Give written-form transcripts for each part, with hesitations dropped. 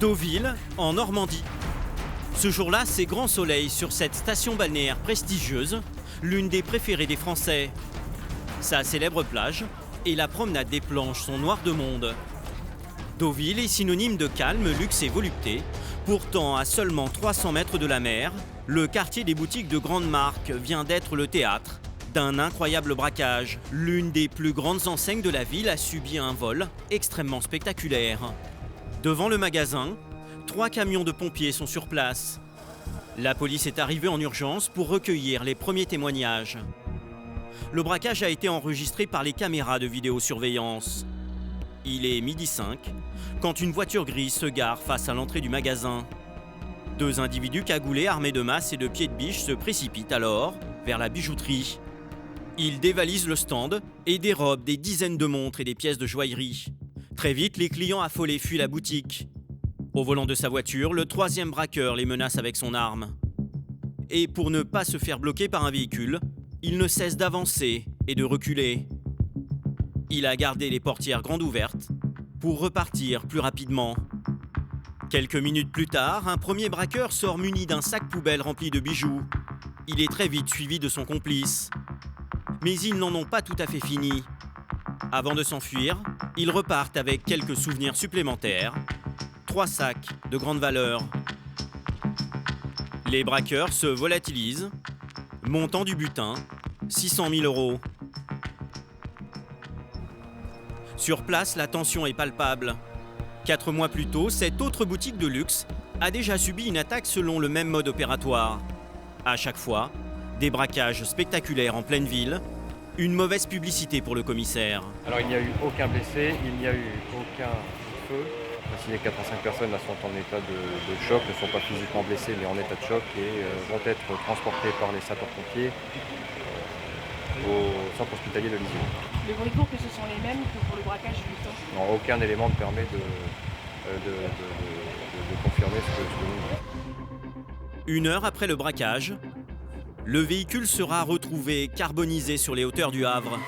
Deauville, en Normandie. Ce jour-là, c'est grand soleil sur cette station balnéaire prestigieuse, l'une des préférées des Français. Sa célèbre plage et la promenade des planches sont noires de monde. Deauville est synonyme de calme, luxe et volupté. Pourtant, à seulement 300 mètres de la mer, le quartier des boutiques de grandes marques vient d'être le théâtre d'un incroyable braquage. L'une des plus grandes enseignes de la ville a subi un vol extrêmement spectaculaire. Devant le magasin, 3 camions de pompiers sont sur place. La police est arrivée en urgence pour recueillir les premiers témoignages. Le braquage a été enregistré par les caméras de vidéosurveillance. Il est 12h05 quand une voiture grise se gare face à l'entrée du magasin. 2 individus cagoulés armés de masses et de pieds de biche se précipitent alors vers la bijouterie. Ils dévalisent le stand et dérobent des dizaines de montres et des pièces de joaillerie. Très vite, les clients affolés fuient la boutique. Au volant de sa voiture, le 3e braqueur les menace avec son arme. Et pour ne pas se faire bloquer par un véhicule, il ne cesse d'avancer et de reculer. Il a gardé les portières grandes ouvertes pour repartir plus rapidement. Quelques minutes plus tard, un premier braqueur sort muni d'un sac poubelle rempli de bijoux. Il est très vite suivi de son complice. Mais ils n'en ont pas tout à fait fini. Avant de s'enfuir, ils repartent avec quelques souvenirs supplémentaires. 3 sacs de grande valeur. Les braqueurs se volatilisent. Montant du butin, 600 000 €. Sur place, la tension est palpable. 4 mois plus tôt, cette autre boutique de luxe a déjà subi une attaque selon le même mode opératoire. À chaque fois, des braquages spectaculaires en pleine ville, une mauvaise publicité pour le commissaire. Alors il n'y a eu aucun blessé, il n'y a eu aucun feu. Les 4 à 5 personnes là, sont en état de choc, ne sont pas physiquement blessées mais en état de choc et vont être transportées par les sapeurs-pompiers au centre hospitalier de Lisieux. Le bruit court que ce sont les mêmes que pour le braquage du temps. Non, aucun élément ne permet de confirmer ce que nous disons. 1 heure après le braquage, le véhicule sera retrouvé carbonisé sur les hauteurs du Havre.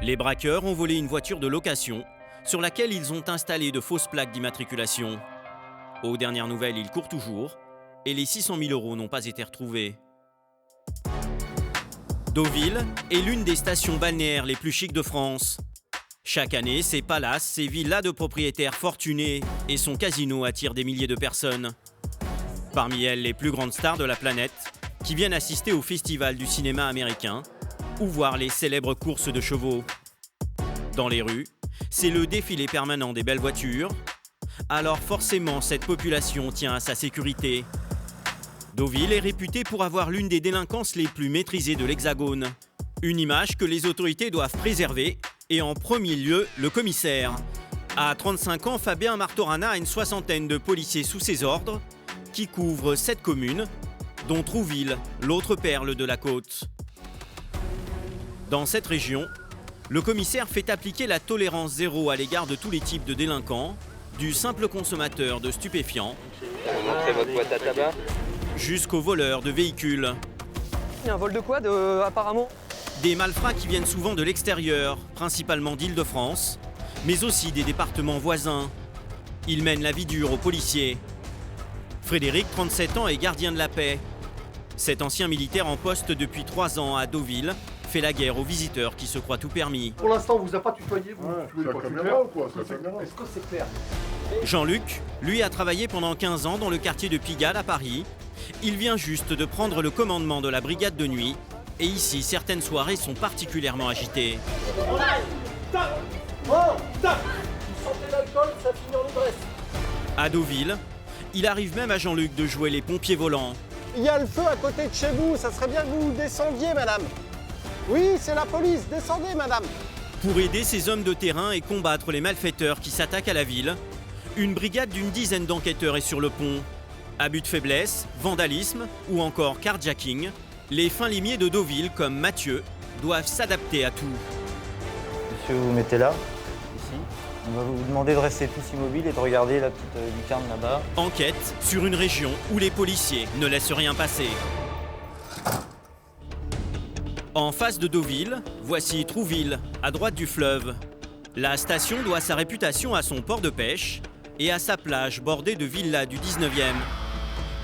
Les braqueurs ont volé une voiture de location sur laquelle ils ont installé de fausses plaques d'immatriculation. Aux dernières nouvelles, ils courent toujours et les 600 000 € n'ont pas été retrouvés. Deauville est l'une des stations balnéaires les plus chics de France. Chaque année, ses palaces, ses villas de propriétaires fortunés et son casino attirent des milliers de personnes. Parmi elles, les plus grandes stars de la planète qui viennent assister au festival du cinéma américain ou voir les célèbres courses de chevaux. Dans les rues, c'est le défilé permanent des belles voitures. Alors forcément, cette population tient à sa sécurité. Deauville est réputée pour avoir l'une des délinquances les plus maîtrisées de l'Hexagone. Une image que les autorités doivent préserver, et en premier lieu, le commissaire. À 35 ans, Fabien Martorana a une 60aine de policiers sous ses ordres, qui couvrent 7 communes, dont Trouville, l'autre perle de la côte. Dans cette région, le commissaire fait appliquer la tolérance zéro à l'égard de tous les types de délinquants, du simple consommateur de stupéfiants, Montrez votre boîte à tabac. jusqu'aux voleurs de véhicules. Il y a un vol de quad apparemment. Des malfrats qui viennent souvent de l'extérieur, principalement d'Île-de-France, mais aussi des départements voisins. Ils mènent la vie dure aux policiers. Frédéric, 37 ans, est gardien de la paix. Cet ancien militaire en poste depuis 3 ans à Deauville fait la guerre aux visiteurs qui se croient tout permis. Pour l'instant, on vous a pas tutoyé, vous C'est la caméra ou quoi? C'est la caméra. Est-ce que c'est clair? Jean-Luc, lui, a travaillé pendant 15 ans dans le quartier de Pigalle à Paris. Il vient juste de prendre le commandement de la brigade de nuit. Et ici, certaines soirées sont particulièrement agitées. On arrive. Stop. Oh, stop. Vous sentez l'alcool, ça finit en ivresse. À Deauville, il arrive même à Jean-Luc de jouer les pompiers volants. Il y a le feu à côté de chez vous, ça serait bien que vous descendiez, madame. Oui, c'est la police, descendez, madame. Pour aider ces hommes de terrain et combattre les malfaiteurs qui s'attaquent à la ville, une brigade d'une dizaine d'enquêteurs est sur le pont. Abus de faiblesse, vandalisme ou encore carjacking, les fins limiers de Deauville, comme Mathieu, doivent s'adapter à tout. Monsieur, vous vous mettez là, ici. On va vous demander de rester tous immobiles et de regarder la petite lucarne là-bas. Enquête sur une région où les policiers ne laissent rien passer. En face de Deauville, voici Trouville, à droite du fleuve. La station doit sa réputation à son port de pêche et à sa plage bordée de villas du 19e.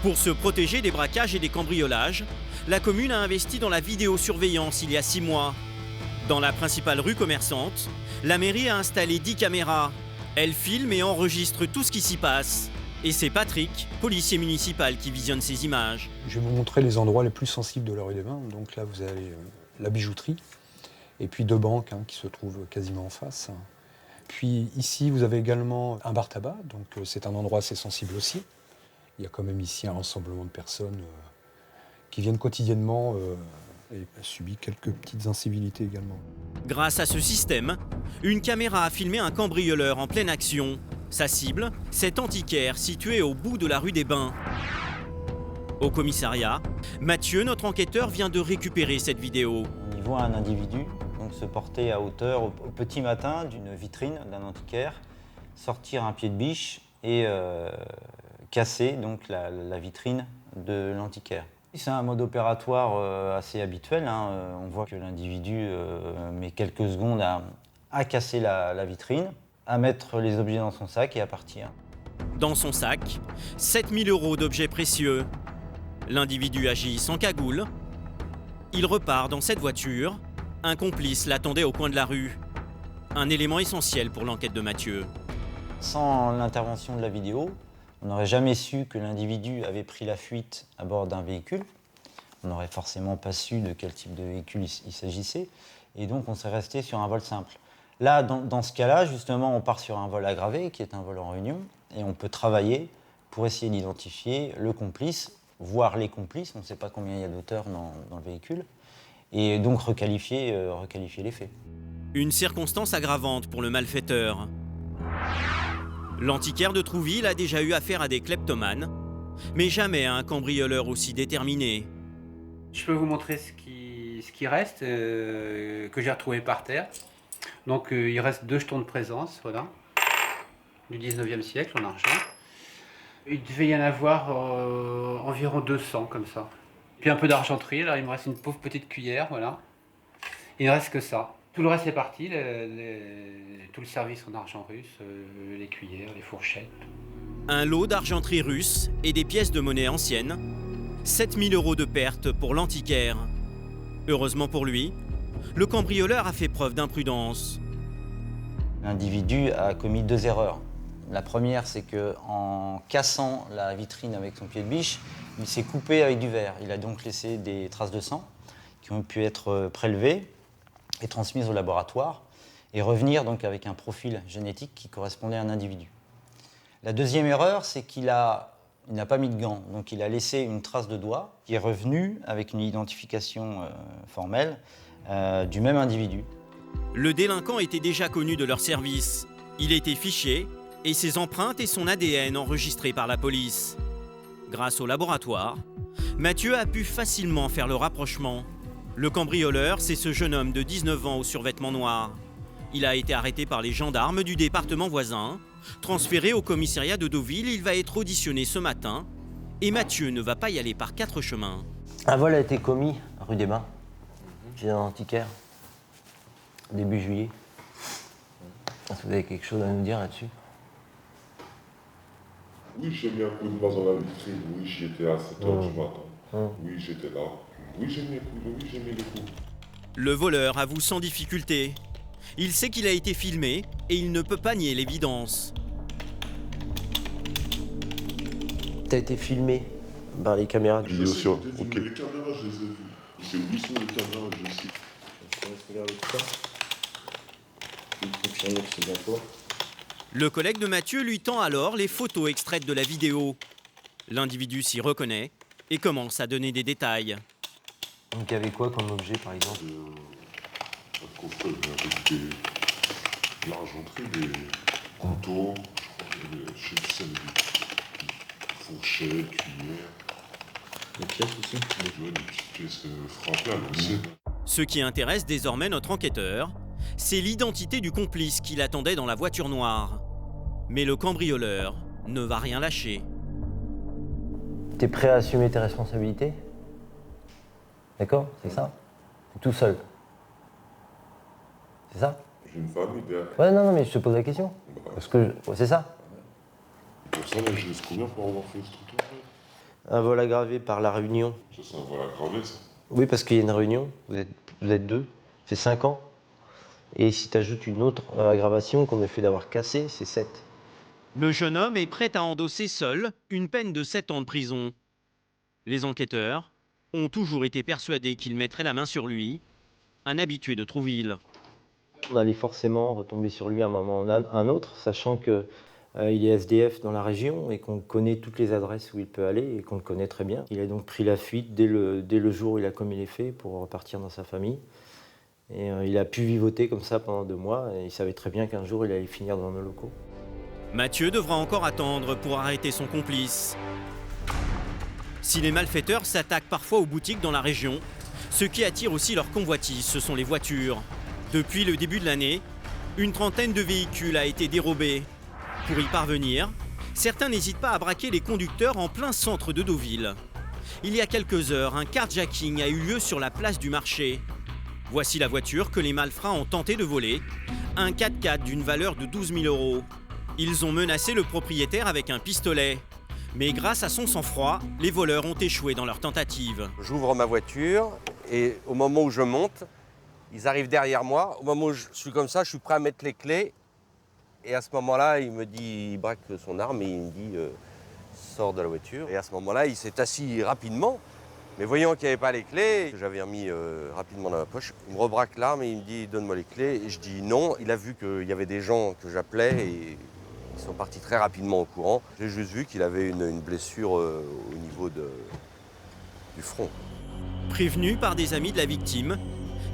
Pour se protéger des braquages et des cambriolages, la commune a investi dans la vidéosurveillance il y a 6 mois. Dans la principale rue commerçante, la mairie a installé 10 caméras. Elle filme et enregistre tout ce qui s'y passe. Et c'est Patrick, policier municipal, qui visionne ces images. Je vais vous montrer les endroits les plus sensibles de la rue des Bains. Donc là, vous avez la bijouterie et puis 2 banques qui se trouvent quasiment en face. Puis ici, vous avez également un bar tabac, donc c'est un endroit assez sensible aussi. Il y a quand même ici un rassemblement de personnes qui viennent quotidiennement et subissent quelques petites incivilités également. Grâce à ce système, une caméra a filmé un cambrioleur en pleine action. Sa cible, cet antiquaire situé au bout de la rue des Bains. Au commissariat, Mathieu, notre enquêteur, vient de récupérer cette vidéo. On y voit un individu donc, se porter à hauteur au petit matin d'une vitrine d'un antiquaire, sortir un pied de biche et casser donc, la vitrine de l'antiquaire. C'est un mode opératoire assez habituel. On voit que l'individu met quelques secondes à casser la vitrine, à mettre les objets dans son sac et à partir. Dans son sac, 7 000 € d'objets précieux. L'individu agit sans cagoule. Il repart dans cette voiture. Un complice l'attendait au coin de la rue. Un élément essentiel pour l'enquête de Mathieu. Sans l'intervention de la vidéo, on n'aurait jamais su que l'individu avait pris la fuite à bord d'un véhicule. On n'aurait forcément pas su de quel type de véhicule il s'agissait. Et donc on serait resté sur un vol simple. Là, dans ce cas-là, justement, on part sur un vol aggravé, qui est un vol en réunion, et on peut travailler pour essayer d'identifier le complice, voire les complices, on ne sait pas combien il y a d'auteurs dans le véhicule, et donc requalifier les faits. Une circonstance aggravante pour le malfaiteur. L'antiquaire de Trouville a déjà eu affaire à des kleptomanes, mais jamais à un cambrioleur aussi déterminé. Je peux vous montrer ce qui reste, que j'ai retrouvé par terre. Donc il reste 2 jetons de présence, voilà, du 19e siècle en argent. Il devait y en avoir environ 200 comme ça. Puis un peu d'argenterie, là il me reste une pauvre petite cuillère, voilà. Il ne reste que ça. Tout le reste est parti, tout le service en argent russe, les cuillères, les fourchettes. Un lot d'argenterie russe et des pièces de monnaie anciennes. 7 000 € de pertes pour l'antiquaire. Heureusement pour lui, le cambrioleur a fait preuve d'imprudence. L'individu a commis 2 erreurs. La première, c'est qu'en cassant la vitrine avec son pied de biche, il s'est coupé avec du verre. Il a donc laissé des traces de sang qui ont pu être prélevées et transmises au laboratoire et revenir donc avec un profil génétique qui correspondait à un individu. La deuxième erreur, c'est qu'il n'a pas mis de gants, donc il a laissé une trace de doigt qui est revenue avec une identification formelle du même individu. Le délinquant était déjà connu de leur service. Il était fiché et ses empreintes et son ADN enregistrés par la police. Grâce au laboratoire, Mathieu a pu facilement faire le rapprochement. Le cambrioleur, c'est ce jeune homme de 19 ans au survêtement noir. Il a été arrêté par les gendarmes du département voisin. Transféré au commissariat de Deauville, il va être auditionné ce matin. Et Mathieu ne va pas y aller par 4 chemins. Un vol a été commis rue des Bains, chez un antiquaire, début juillet. Est-ce que vous avez quelque chose à nous dire là-dessus? Oui, j'ai mis un coup de main dans la vitrine. Oui, j'y étais à 7h du matin. Oui, j'étais là. Oui, j'ai mis les coups. Le voleur avoue sans difficulté. Il sait qu'il a été filmé et il ne peut pas nier l'évidence. T'as été filmé par les caméras de vidéo sur... Ok. Les caméras, je les ai vues. C'est oui sur les caméras, je sais. Je laisse regarder tout ça. Je vais confirmer que c'est bien toi. Le collègue de Mathieu lui tend alors les photos extraites de la vidéo. L'individu s'y reconnaît et commence à donner des détails. Donc il y avait quoi comme objet par exemple? Un coffret avec de l'argenterie, des couteaux, je sais des fourchettes, cuillères. Des pièces aussi? Des petites pièces frappées à l'ancienne. Ce qui intéresse désormais notre enquêteur, c'est l'identité du complice qui l'attendait dans la voiture noire. Mais le cambrioleur ne va rien lâcher. T'es prêt à assumer tes responsabilités? D'accord? C'est ça? T'es tout seul? C'est ça? J'ai une famille derrière. Ouais, non, mais je te pose la question. Parce que c'est ça? ça, mais je laisse combien pour avoir fait ce truc-là? Un vol aggravé par la réunion. Ça, c'est un vol aggravé, ça. Oui, parce qu'il y a une réunion, vous êtes deux, c'est 5 ans. Et si tu ajoutes une autre aggravation qu'on a fait d'avoir cassé, c'est 7. Le jeune homme est prêt à endosser seul une peine de 7 ans de prison. Les enquêteurs ont toujours été persuadés qu'il mettrait la main sur lui, un habitué de Trouville. On allait forcément retomber sur lui à un moment ou un autre, sachant qu'il est SDF dans la région et qu'on connaît toutes les adresses où il peut aller et qu'on le connaît très bien. Il a donc pris la fuite dès le jour où il a commis les faits pour repartir dans sa famille. Et il a pu vivoter comme ça pendant 2 mois et il savait très bien qu'un jour il allait finir dans nos locaux. Mathieu devra encore attendre pour arrêter son complice. Si les malfaiteurs s'attaquent parfois aux boutiques dans la région, ce qui attire aussi leur convoitise, ce sont les voitures. Depuis le début de l'année, une trentaine de véhicules a été dérobée. Pour y parvenir, certains n'hésitent pas à braquer les conducteurs en plein centre de Deauville. Il y a quelques heures, un carjacking a eu lieu sur la place du marché. Voici la voiture que les malfrats ont tenté de voler, un 4x4 d'une valeur de 12 000 €. Ils ont menacé le propriétaire avec un pistolet. Mais grâce à son sang-froid, les voleurs ont échoué dans leur tentative. J'ouvre ma voiture et au moment où je monte, ils arrivent derrière moi. Au moment où je suis comme ça, je suis prêt à mettre les clés. Et à ce moment-là, il braque son arme et il me dit sors de la voiture. Et à ce moment-là, il s'est assis rapidement. Mais voyant qu'il n'y avait pas les clés, que j'avais remis rapidement dans ma poche, il me rebraque l'arme et il me dit donne-moi les clés. Et je dis non. Il a vu qu'il y avait des gens que j'appelais et ils sont partis très rapidement au courant. J'ai juste vu qu'il avait une blessure au niveau du front. Prévenus par des amis de la victime,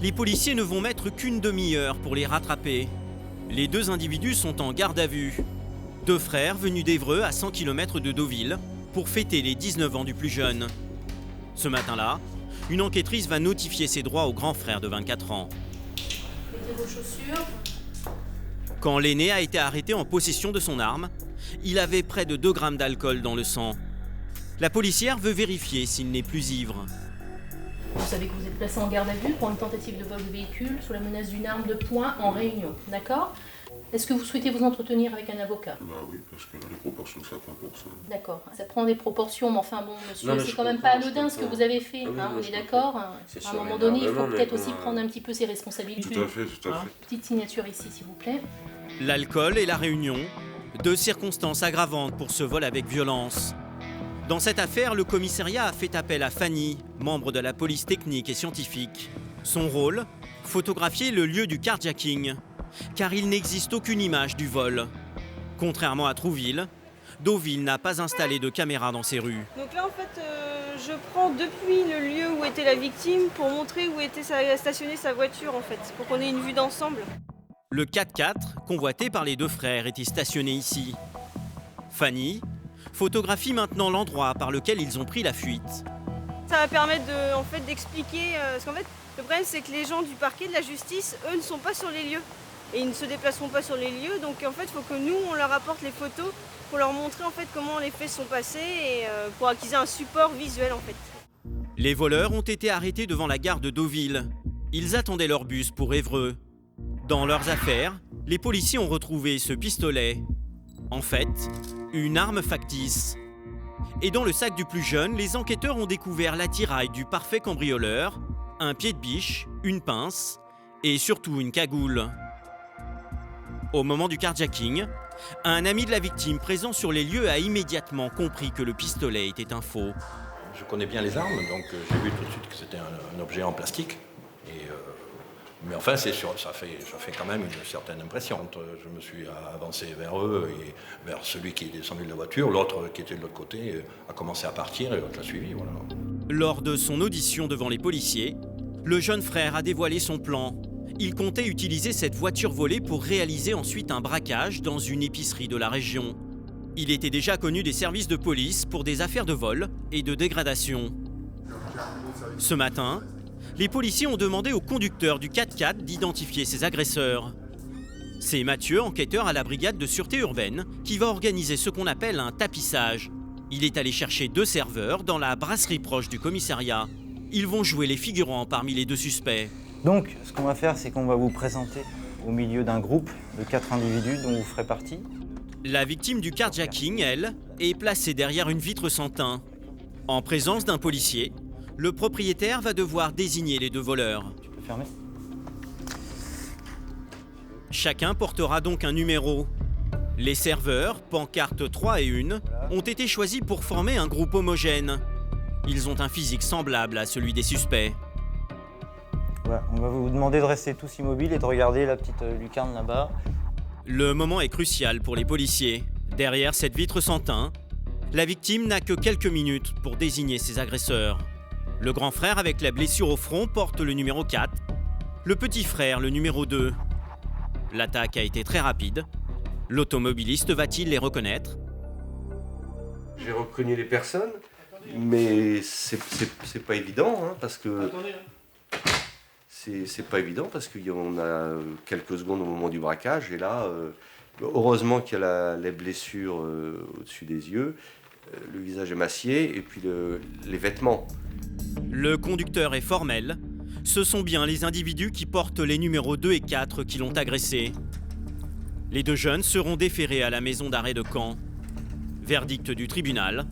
les policiers ne vont mettre qu'une demi-heure pour les rattraper. Les 2 individus sont en garde à vue. 2 frères venus d'Évreux à 100 km de Deauville pour fêter les 19 ans du plus jeune. Ce matin-là, une enquêtrice va notifier ses droits au grand frère de 24 ans. Mettez vos chaussures. Quand l'aîné a été arrêté en possession de son arme, il avait près de 2 grammes d'alcool dans le sang. La policière veut vérifier s'il n'est plus ivre. Vous savez que vous êtes placé en garde à vue pour une tentative de vol de véhicule sous la menace d'une arme de poing en réunion, d'accord? Est-ce que vous souhaitez vous entretenir avec un avocat? Bah oui, parce que les proportions, ça prend pour ça. D'accord, ça prend des proportions, mais enfin bon, monsieur, Non, mais c'est je quand même comprends, pas anodin ce que vous avez fait, Ah oui, hein, moi, on je est d'accord? À un moment donné, il faut peut-être aussi prendre un petit peu ses responsabilités. Tout à fait, tout à fait. Petite signature ici, s'il vous plaît. L'alcool et la réunion, 2 circonstances aggravantes pour ce vol avec violence. Dans cette affaire, le commissariat a fait appel à Fanny, membre de la police technique et scientifique. Son rôle, photographier le lieu du carjacking, car il n'existe aucune image du vol. Contrairement à Trouville, Deauville n'a pas installé de caméra dans ses rues. Donc là, en fait, je prends depuis le lieu où était la victime pour montrer où était stationnée sa voiture, en fait, pour qu'on ait une vue d'ensemble. Le 4x4, convoité par les 2 frères, était stationné ici. Fanny photographie maintenant l'endroit par lequel ils ont pris la fuite. Ça va permettre d'expliquer, parce qu'en fait, le problème c'est que les gens du parquet, de la justice, eux ne sont pas sur les lieux. Et ils ne se déplaceront pas sur les lieux, donc en fait, il faut que nous, on leur apporte les photos pour leur montrer en fait comment les faits sont passés et pour acquérir un support visuel en fait. Les voleurs ont été arrêtés devant la gare de Deauville. Ils attendaient leur bus pour Évreux. Dans leurs affaires, les policiers ont retrouvé ce pistolet. En fait, une arme factice. Et dans le sac du plus jeune, les enquêteurs ont découvert l'attirail du parfait cambrioleur, un pied de biche, une pince et surtout une cagoule. Au moment du carjacking, un ami de la victime présent sur les lieux a immédiatement compris que le pistolet était un faux. Je connais bien les armes, donc j'ai vu tout de suite que c'était un objet en plastique. Mais enfin, c'est sûr, ça fait quand même une certaine impression. Je me suis avancé vers eux et vers celui qui est descendu de la voiture. L'autre qui était de l'autre côté a commencé à partir et l'autre l'a suivi. Voilà. Lors de son audition devant les policiers, le jeune frère a dévoilé son plan. Il comptait utiliser cette voiture volée pour réaliser ensuite un braquage dans une épicerie de la région. Il était déjà connu des services de police pour des affaires de vol et de dégradation. Ce matin, les policiers ont demandé au conducteur du 4x4 d'identifier ses agresseurs. C'est Mathieu, enquêteur à la brigade de sûreté urbaine, qui va organiser ce qu'on appelle un tapissage. Il est allé chercher 2 serveurs dans la brasserie proche du commissariat. Ils vont jouer les figurants parmi les 2 suspects. Donc, ce qu'on va faire, c'est qu'on va vous présenter au milieu d'un groupe de 4 individus dont vous ferez partie. La victime du carjacking, elle, est placée derrière une vitre sans teint. En présence d'un policier, le propriétaire va devoir désigner les deux voleurs. Tu peux fermer. Chacun portera donc un numéro. Les serveurs, pancartes 3 et 1, ont été choisis pour former un groupe homogène. Ils ont un physique semblable à celui des suspects. Voilà, on va vous demander de rester tous immobiles et de regarder la petite lucarne là-bas. Le moment est crucial pour les policiers. Derrière cette vitre sans teint, la victime n'a que quelques minutes pour désigner ses agresseurs. Le grand frère avec la blessure au front porte le numéro 4, le petit frère le numéro 2. L'attaque a été très rapide. L'automobiliste va-t-il les reconnaître? J'ai reconnu les personnes, mais c'est pas évident, hein, parce que c'est pas évident parce qu'on a quelques secondes au moment du braquage et là, heureusement qu'il y a les blessures au-dessus des yeux, le visage émacié et puis les vêtements. Le conducteur est formel. Ce sont bien les individus qui portent les numéros 2 et 4 qui l'ont agressé. Les deux jeunes seront déférés à la maison d'arrêt de Caen. Verdict du tribunal,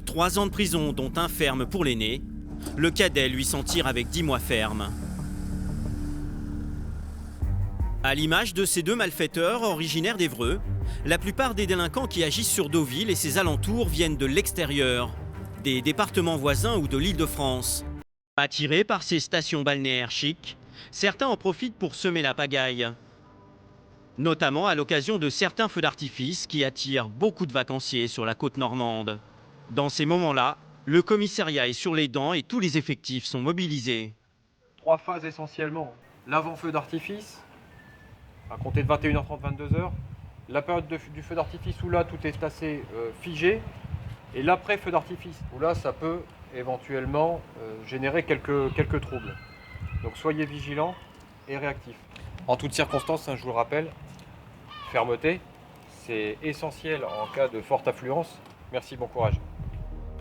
3 ans de prison dont 1 ferme pour l'aîné. Le cadet lui s'en tire avec 10 mois ferme. À l'image de ces deux malfaiteurs originaires d'Évreux, la plupart des délinquants qui agissent sur Deauville et ses alentours viennent de l'extérieur, des départements voisins ou de l'Île-de-France. Attirés par ces stations balnéaires chics, certains en profitent pour semer la pagaille. Notamment à l'occasion de certains feux d'artifice qui attirent beaucoup de vacanciers sur la côte normande. Dans ces moments-là, le commissariat est sur les dents et tous les effectifs sont mobilisés. 3 phases essentiellement. L'avant-feu d'artifice, à compter de 21h30, 22h. La période du feu d'artifice où là tout est assez figé. Et l'après-feu d'artifice où là ça peut éventuellement générer quelques troubles. Donc soyez vigilants et réactifs. En toutes circonstances, hein, je vous le rappelle, fermeté, c'est essentiel en cas de forte affluence. Merci, bon courage.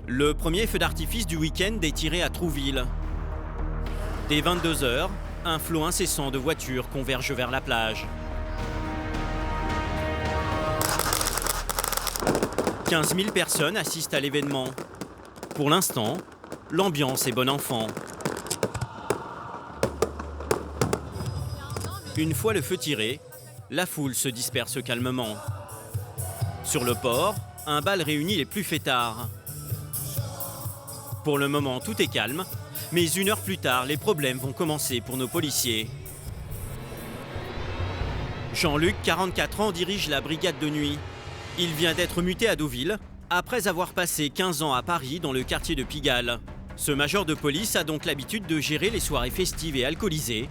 Le premier feu d'artifice du week-end est tiré à Trouville. Dès 22h, un flot incessant de voitures converge vers la plage. 15 000 personnes assistent à l'événement. Pour l'instant, l'ambiance est bon enfant. Une fois le feu tiré, la foule se disperse calmement. Sur le port, un bal réunit les plus fêtards. Pour le moment, tout est calme, mais 1 heure plus tard, les problèmes vont commencer pour nos policiers. Jean-Luc, 44 ans, dirige la brigade de nuit. Il vient d'être muté à Deauville, après avoir passé 15 ans à Paris dans le quartier de Pigalle. Ce major de police a donc l'habitude de gérer les soirées festives et alcoolisées.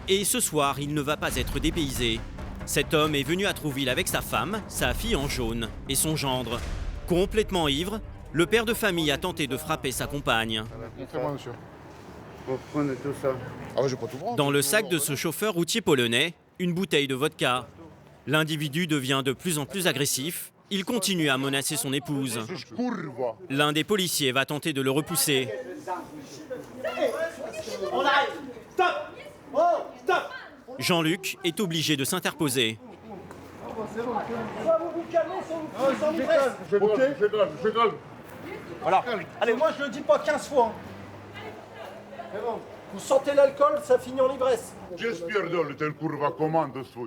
Et ce soir, il ne va pas être dépaysé. Cet homme est venu à Trouville avec sa femme, sa fille en jaune et son gendre. Complètement ivre, le père de famille a tenté de frapper sa compagne. Dans le sac de ce chauffeur routier polonais, une bouteille de vodka. L'individu devient de plus en plus agressif. Il continue à menacer son épouse. L'un des policiers va tenter de le repousser. On arrête. Stop. Oh, stop. Jean-Luc est obligé de s'interposer. Soit vous vous calmez, soit vous prenez l'ivresse. Je calme. Voilà. Allez, moi je le dis pas 15 fois. Mais bon, vous sentez l'alcool, ça finit en ivresse.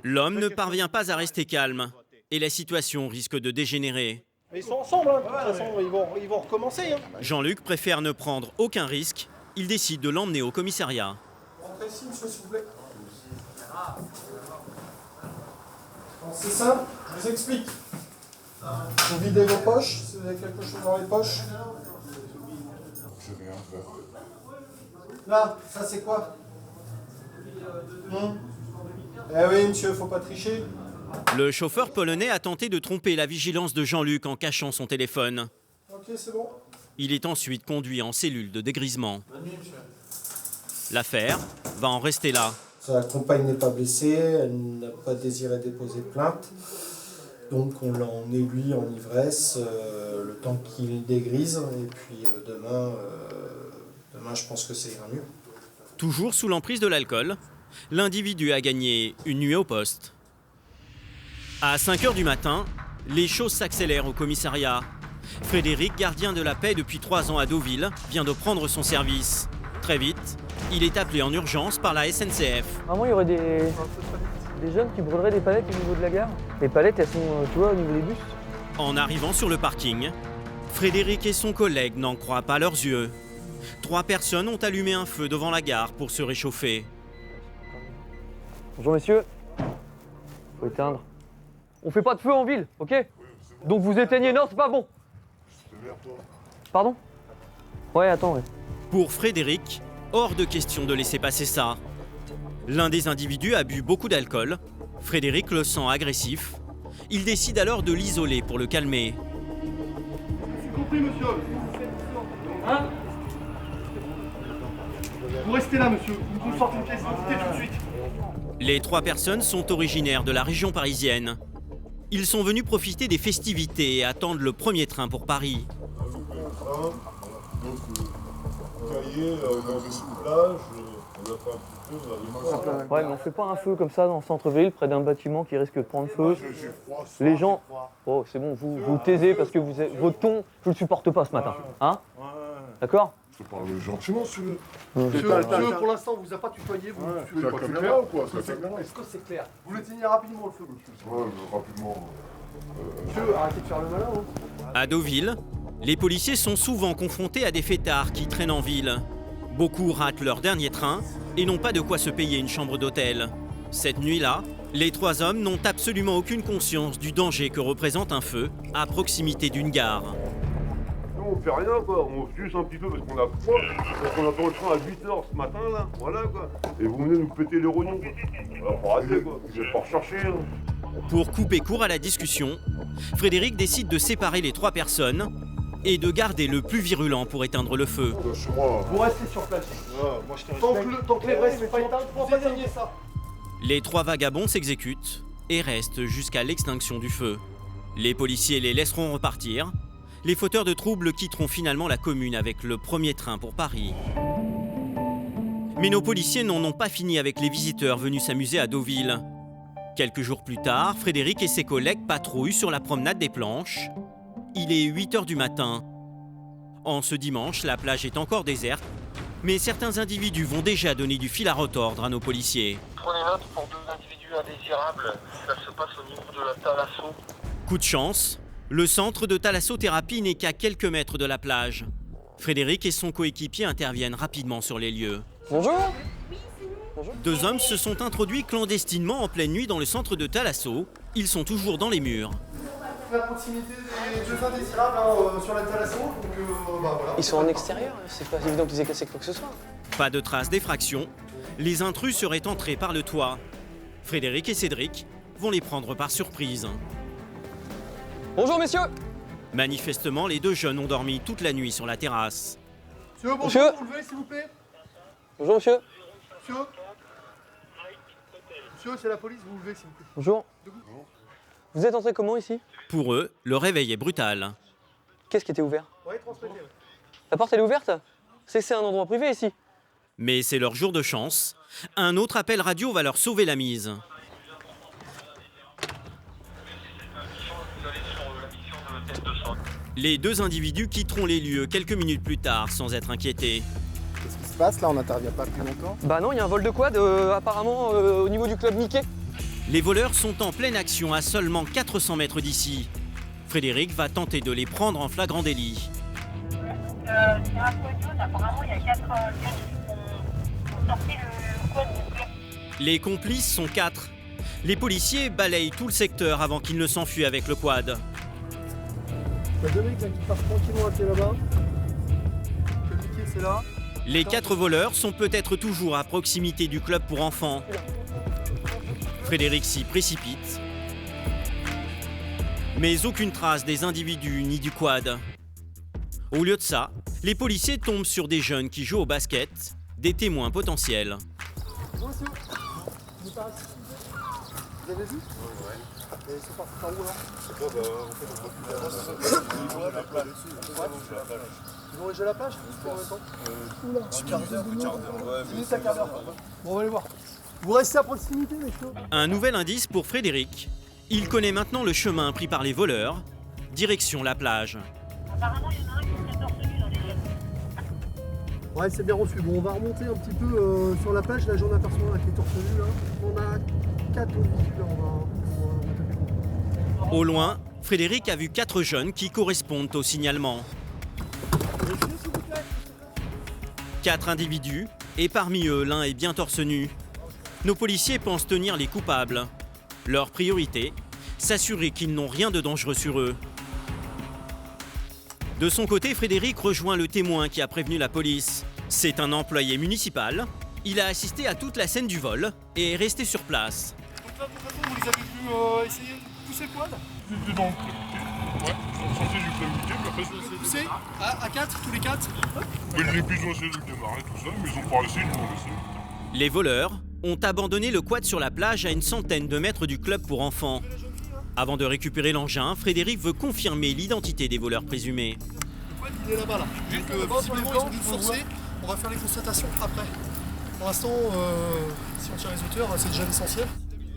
L'homme ne parvient pas à rester calme et la situation risque de dégénérer. Mais ils sont ensemble, hein. De toute façon, ils vont recommencer. Hein. Jean-Luc préfère ne prendre aucun risque. Il décide de l'emmener au commissariat. Rentrez ici, monsieur, s'il vous plaît. C'est simple, je vous explique. Vous videz vos poches, si vous avez quelque chose dans les poches. Je vais rien faire. Là, ça c'est quoi? Eh oui, monsieur, faut pas tricher. Le chauffeur polonais a tenté de tromper la vigilance de Jean-Luc en cachant son téléphone. Ok, c'est bon. Il est ensuite conduit en cellule de dégrisement. L'affaire va en rester là. Sa compagne n'est pas blessée, elle n'a pas désiré déposer plainte. Donc on l'a emmené lui en ivresse, le temps qu'il dégrise. Et puis demain, je pense que ça ira mieux. Toujours sous l'emprise de l'alcool, l'individu a gagné une nuit au poste. À 5 h du matin, Les choses s'accélèrent au commissariat. Frédéric, gardien de la paix depuis 3 ans à Deauville, vient de prendre son service. Très vite, il est appelé en urgence par la SNCF. Vraiment, il y aurait des jeunes qui brûleraient des palettes au niveau de la gare. Les palettes, elles sont, tu vois, au niveau des bus. En arrivant sur le parking, Frédéric et son collègue n'en croient pas leurs yeux. 3 personnes ont allumé un feu devant la gare pour se réchauffer. Bonjour messieurs. Faut éteindre. On fait pas de feu en ville, ok? Donc vous éteignez, non, c'est pas bon. Pardon? Ouais, attends, ouais. Pour Frédéric, hors de question de laisser passer ça. L'un des individus a bu beaucoup d'alcool. Frédéric le sent agressif. Il décide alors de l'isoler pour le calmer. J'ai compris, monsieur. Hein? Vous restez là, monsieur. Vous me sortez une pièce d'identité tout de suite. Les 3 personnes sont originaires de la région parisienne. Ils sont venus profiter des festivités et attendent le premier train pour Paris. Ouais, mais on fait pas un feu comme ça dans le centre-ville, près d'un bâtiment qui risque de prendre feu. Les gens... Oh, c'est bon, vous vous taisez parce que votre ton, je le supporte pas ce matin. Hein? D'accord? Je te parle gentiment, monsieur. Monsieur, pour l'instant, on vous a pas tutoyé, vous c'est la caméra ou quoi? Est-ce que c'est clair? Vous l'éteignez rapidement le feu, monsieur. Ouais, rapidement. Monsieur, arrêtez de faire le malin. À Deauville, les policiers sont souvent confrontés à des fêtards qui traînent en ville. Beaucoup ratent leur dernier train et n'ont pas de quoi se payer une chambre d'hôtel. Cette nuit-là, les 3 hommes n'ont absolument aucune conscience du danger que représente un feu à proximité d'une gare. Nous, on fait rien, quoi. On monte juste un petit peu parce qu'on a froid. Parce qu'on attend le train à 8h ce matin, là. Voilà, quoi. Et vous venez nous péter les rognons, quoi. Alors, faut arrêter, quoi. Vous n'êtes pas recherché, hein. Pour couper court à la discussion, Frédéric décide de séparer les 3 personnes et de garder le plus virulent pour éteindre le feu. Vous restez sur place. Tant que les vrais ne sont pas éteints, vous éteignez ça. Les 3 vagabonds s'exécutent et restent jusqu'à l'extinction du feu. Les policiers les laisseront repartir. Les fauteurs de troubles quitteront finalement la commune avec le premier train pour Paris. Mais nos policiers n'en ont pas fini avec les visiteurs venus s'amuser à Deauville. Quelques jours plus tard, Frédéric et ses collègues patrouillent sur la promenade des Planches. Il est 8h du matin. En ce dimanche, la plage est encore déserte, mais certains individus vont déjà donner du fil à retordre à nos policiers. Prenez note pour 2 individus indésirables. Ça se passe au niveau de la Thalasso. Coup de chance, le centre de thalassothérapie n'est qu'à quelques mètres de la plage. Frédéric et son coéquipier interviennent rapidement sur les lieux. Bonjour. 2 hommes se sont introduits clandestinement en pleine nuit dans le centre de Thalasso. Ils sont toujours dans les murs. La proximité des 2 indésirables sur la Thalasso, donc voilà. Ils sont en extérieur, c'est pas évident qu'ils aient cassé quoi que ce soit. Pas de traces d'effraction. Les intrus seraient entrés par le toit. Frédéric et Cédric vont les prendre par surprise. Bonjour messieurs. Manifestement, les 2 jeunes ont dormi toute la nuit sur la terrasse. Monsieur, bonjour, vous levez s'il vous plaît. Bonjour monsieur. Monsieur, c'est la police, vous levez s'il vous plaît. Bonjour. Vous êtes entré comment ici? Pour eux, le réveil est brutal. Qu'est-ce qui était ouvert? Ouais, transmettez. Ouais. La porte elle est ouverte? C'est un endroit privé ici. Mais c'est leur jour de chance. Un autre appel radio va leur sauver la mise. Les 2 individus quitteront les lieux quelques minutes plus tard sans être inquiétés. Qu'est-ce qui se passe là? On n'intervient pas plus longtemps? Bah non, il y a un vol de quad apparemment au niveau du club Mickey. Les voleurs sont en pleine action à seulement 400 mètres d'ici. Frédéric va tenter de les prendre en flagrant délit. Apparemment, il y a 4 qui ont sorti le quad du club. Les complices sont 4. Les policiers balayent tout le secteur avant qu'ils ne s'enfuient avec le quad. Il y a 2 mecs qui passent tranquillement à pied là-bas. Le Mickey, c'est là. Les 4 voleurs sont peut-être toujours à proximité du club pour enfants. Frédéric s'y précipite. Mais aucune trace des individus ni du quad. Au lieu de ça, les policiers tombent sur des jeunes qui jouent au basket, des témoins potentiels. Bonjour monsieur. Vous avez vu? Ouais. Et c'est parti par où là? C'est quoi, bah, en fait, on va plus la plage. Ils vont réger la plage? Oula. 10 minutes, Bon, on va aller voir. Vous restez à proximité, messieurs. Un nouvel indice pour Frédéric. Il connaît maintenant le chemin pris par les voleurs, direction la plage. Apparemment, il y en a un qui serait torse nu dans les jeunes. Ouais, c'est bien reçu. Bon, on va remonter un petit peu sur la plage. Là, j'en aperçois un qui est torse nu. Là. On a 4 autres véhicules. Au loin, Frédéric a vu 4 jeunes qui correspondent au signalement. 4 individus, et parmi eux, l'un est bien torse nu. Nos policiers pensent tenir les coupables. Leur priorité, s'assurer qu'ils n'ont rien de dangereux sur eux. De son côté, Frédéric rejoint le témoin qui a prévenu la police. C'est un employé municipal. Il a assisté à toute la scène du vol et est resté sur place. Donc là, concrètement, vous les avez vus essayer de pousser le quad? J'étais dans le club. Ouais, je suis censé du club week-end, mais après je vais essayer de pousser à 4, tous les 4? Mais les plus ont essayé de démarrer tout ça, mais ils ont pas essayé, ils l'ont laissé. Les voleurs ont abandonné le quad sur la plage à une centaine de mètres du club pour enfants. Avant de récupérer l'engin, Frédéric veut confirmer l'identité des voleurs présumés. Le quad, il est là-bas, là. Donc, visiblement, ils ont dû forcer. On va faire les constatations après. Pour l'instant, si on tient les auteurs, c'est déjà l'essentiel.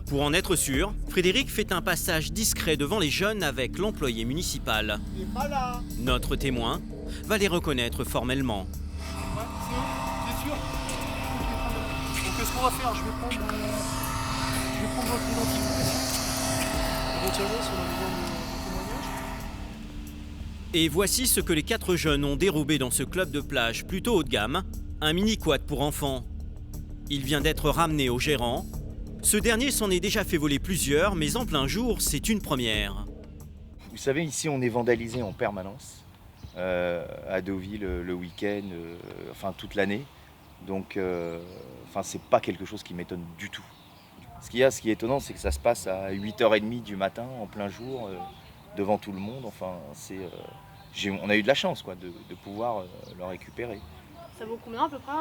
Pour en être sûr, Frédéric fait un passage discret devant les jeunes avec l'employé municipal. Il est pas là. Notre témoin va les reconnaître formellement. Ouais, c'est eux, vous êtes sûr? Donc, ce qu'on va faire, je vais prendre votre identité. Éventuellement, si on a besoin de témoignage. Et voici ce que les 4 jeunes ont dérobé dans ce club de plage plutôt haut de gamme, un mini-quad pour enfants. Il vient d'être ramené au gérant. Ce dernier s'en est déjà fait voler plusieurs, mais en plein jour, c'est une première. Vous savez, ici, on est vandalisé en permanence, à Deauville le week-end, enfin toute l'année. Donc, c'est pas quelque chose qui m'étonne du tout. Ce qui est étonnant, c'est que ça se passe à 8h30 du matin, en plein jour, devant tout le monde. Enfin, on a eu de la chance quoi, de pouvoir le récupérer. Ça vaut combien à peu près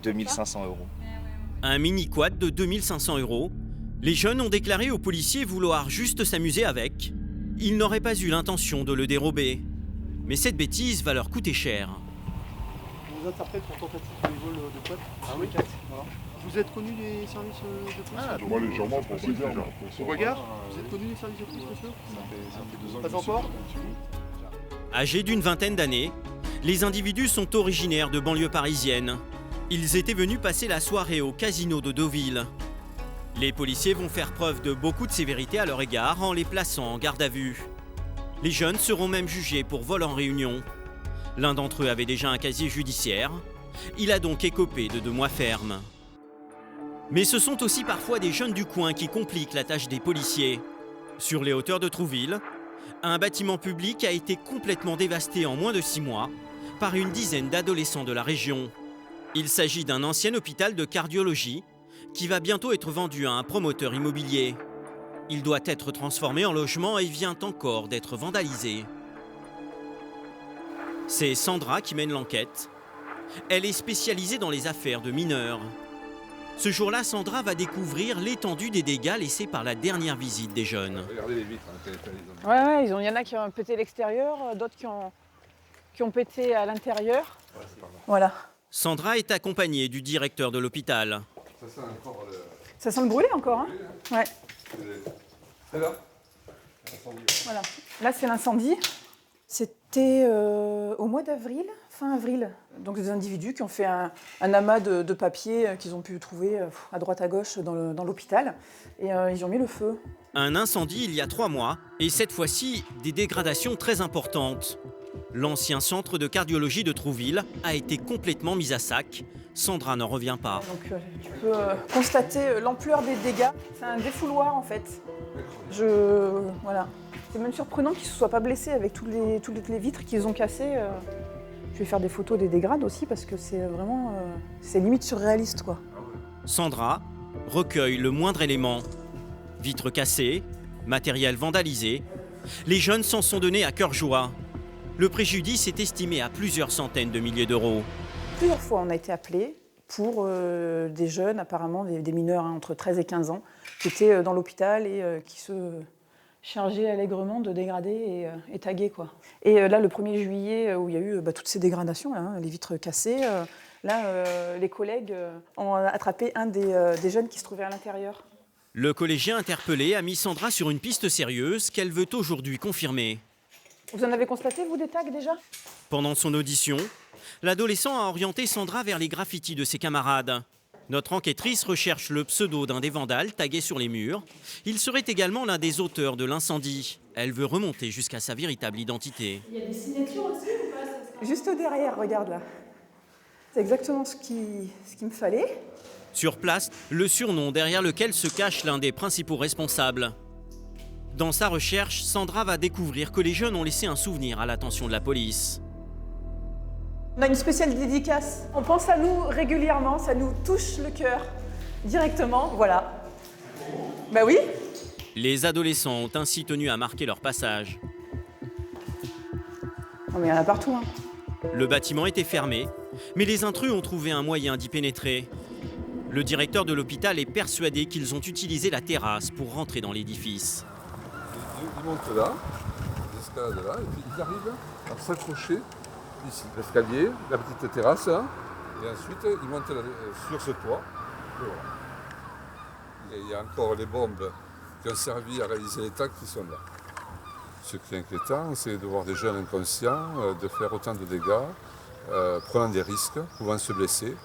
2500 €. Un mini-quad de 2500 €. Les jeunes ont déclaré aux policiers vouloir juste s'amuser avec. Ils n'auraient pas eu l'intention de le dérober. Mais cette bêtise va leur coûter cher. On vous interprète pour tentative de vol de quad. Ah oui, 4. Voilà. Vous êtes connu des services de police? Moi, légèrement, pour vous dire. Au regard, vous êtes connu des services de police, monsieur? Ça fait 2 ans. Pas encore? Âgés d'une vingtaine d'années, les individus sont originaires de banlieues parisiennes. Ils étaient venus passer la soirée au casino de Deauville. Les policiers vont faire preuve de beaucoup de sévérité à leur égard en les plaçant en garde à vue. Les jeunes seront même jugés pour vol en réunion. L'un d'entre eux avait déjà un casier judiciaire. Il a donc écopé de 2 mois fermes. Mais ce sont aussi parfois des jeunes du coin qui compliquent la tâche des policiers. Sur les hauteurs de Trouville, un bâtiment public a été complètement dévasté en moins de 6 mois par une dizaine d'adolescents de la région. Il s'agit d'un ancien hôpital de cardiologie qui va bientôt être vendu à un promoteur immobilier. Il doit être transformé en logement et vient encore d'être vandalisé. C'est Sandra qui mène l'enquête. Elle est spécialisée dans les affaires de mineurs. Ce jour-là, Sandra va découvrir l'étendue des dégâts laissés par la dernière visite des jeunes. Regardez les vitres. Ouais, il y en a qui ont pété l'extérieur, d'autres qui ont pété à l'intérieur. Voilà. Sandra est accompagnée du directeur de l'hôpital. Ça sent le brûlé encore, hein? Ouais. C'est là. Voilà. Là, c'est l'incendie. C'était au mois d'avril, fin avril. Donc des individus qui ont fait un amas de papier qu'ils ont pu trouver à droite à gauche dans l'hôpital. Et ils ont mis le feu. Un incendie il y a 3 mois, et cette fois-ci, des dégradations très importantes. L'ancien centre de cardiologie de Trouville a été complètement mis à sac. Sandra n'en revient pas. Donc tu peux constater l'ampleur des dégâts. C'est un défouloir en fait. Voilà. C'est même surprenant qu'ils ne se soient pas blessés avec toutes les vitres qu'ils ont cassées. Je vais faire des photos des dégrades aussi parce que c'est vraiment... c'est limite surréaliste quoi. Sandra recueille le moindre élément. Vitres cassées, matériel vandalisé. Les jeunes s'en sont donnés à cœur joie. Le préjudice est estimé à plusieurs centaines de milliers d'euros. Plusieurs fois, on a été appelés pour des jeunes, apparemment des mineurs entre 13 et 15 ans, qui étaient dans l'hôpital et qui se chargeaient allègrement de dégrader et taguer, quoi. Et là, le 1er juillet, où il y a eu toutes ces dégradations, là, les vitres cassées, les collègues ont attrapé un des jeunes qui se trouvait à l'intérieur. Le collégien interpellé a mis Sandra sur une piste sérieuse qu'elle veut aujourd'hui confirmer. Vous en avez constaté, vous, des tags déjà? Pendant son audition, l'adolescent a orienté Sandra vers les graffitis de ses camarades. Notre enquêtrice recherche le pseudo d'un des vandales tagués sur les murs. Il serait également l'un des auteurs de l'incendie. Elle veut remonter jusqu'à sa véritable identité. Il y a des signatures aussi ou pas? Juste derrière, regarde là. C'est exactement ce qu'il me fallait. Sur place, le surnom derrière lequel se cache l'un des principaux responsables. Dans sa recherche, Sandra va découvrir que les jeunes ont laissé un souvenir à l'attention de la police. On a une spéciale dédicace. On pense à nous régulièrement, ça nous touche le cœur directement, voilà. Bah oui. Les adolescents ont ainsi tenu à marquer leur passage. Non mais il y en a partout. Hein. Le bâtiment était fermé, mais les intrus ont trouvé un moyen d'y pénétrer. Le directeur de l'hôpital est persuadé qu'ils ont utilisé la terrasse pour rentrer dans l'édifice. Ils montent là, les escalades là, et puis ils arrivent à s'accrocher ici. L'escalier, la petite terrasse, hein, et ensuite ils montent sur ce toit. Et il y a encore les bombes qui ont servi à réaliser les tags qui sont là. Ce qui est inquiétant, c'est de voir des jeunes inconscients, de faire autant de dégâts, prenant des risques, pouvant se blesser,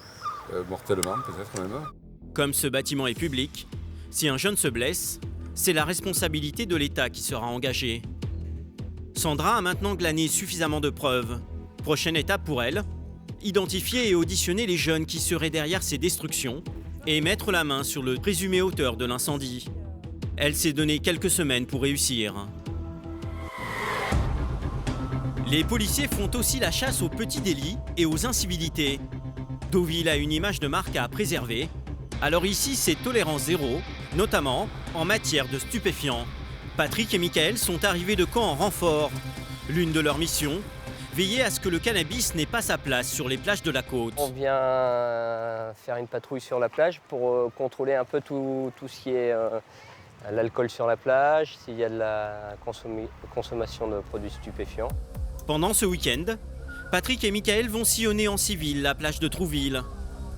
mortellement peut-être même. Comme ce bâtiment est public, si un jeune se blesse, c'est la responsabilité de l'État qui sera engagée. Sandra a maintenant glané suffisamment de preuves. Prochaine étape pour elle, identifier et auditionner les jeunes qui seraient derrière ces destructions et mettre la main sur le présumé auteur de l'incendie. Elle s'est donné quelques semaines pour réussir. Les policiers font aussi la chasse aux petits délits et aux incivilités. Deauville a une image de marque à préserver. Alors ici, c'est tolérance zéro, notamment en matière de stupéfiants. Patrick et Michael sont arrivés de Caen en renfort. L'une de leurs missions, veiller à ce que le cannabis n'ait pas sa place sur les plages de la côte. On vient faire une patrouille sur la plage pour contrôler un peu tout ce qui est l'alcool sur la plage, s'il y a de la consommation de produits stupéfiants. Pendant ce week-end, Patrick et Michael vont sillonner en civil la plage de Trouville.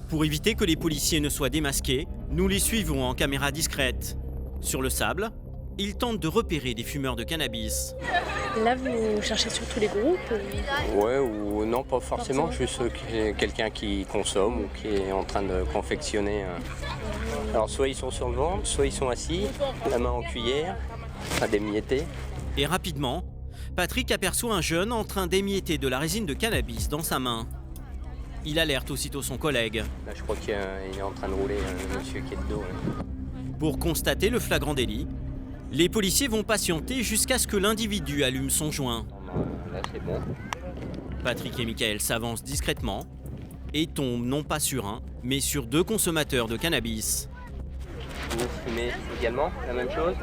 Pour éviter que les policiers ne soient démasqués, nous les suivons en caméra discrète. Sur le sable, ils tentent de repérer des fumeurs de cannabis. Là, vous cherchez surtout les groupes Ouais, ou non, pas forcément, juste quelqu'un qui consomme ou qui est en train de confectionner. Alors, soit ils sont sur le ventre, soit ils sont assis, la main en cuillère, en train d'émietter. Et rapidement, Patrick aperçoit un jeune en train d'émietter de la résine de cannabis dans sa main. Il alerte aussitôt son collègue. Là, je crois qu'il est en train de rouler, le monsieur qui est de dos. Pour constater le flagrant délit, les policiers vont patienter jusqu'à ce que l'individu allume son joint. Là, c'est bon. Patrick et Michael s'avancent discrètement et tombent non pas sur un, mais sur deux consommateurs de cannabis. Vous fumez également la même chose?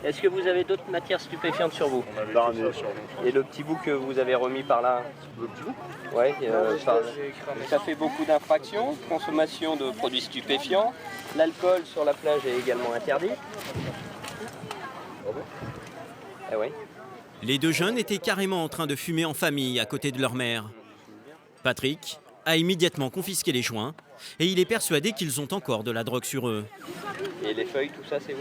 Est-ce que vous avez d'autres matières stupéfiantes sur vous? Et le petit bout que vous avez remis par là? Le petit bout? Oui, ça fait beaucoup d'infractions, consommation de produits stupéfiants. L'alcool sur la plage est également interdit. Ah oui. Les deux jeunes étaient carrément en train de fumer en famille à côté de leur mère. Patrick a immédiatement confisqué les joints et il est persuadé qu'ils ont encore de la drogue sur eux. Et les feuilles, tout ça, c'est où?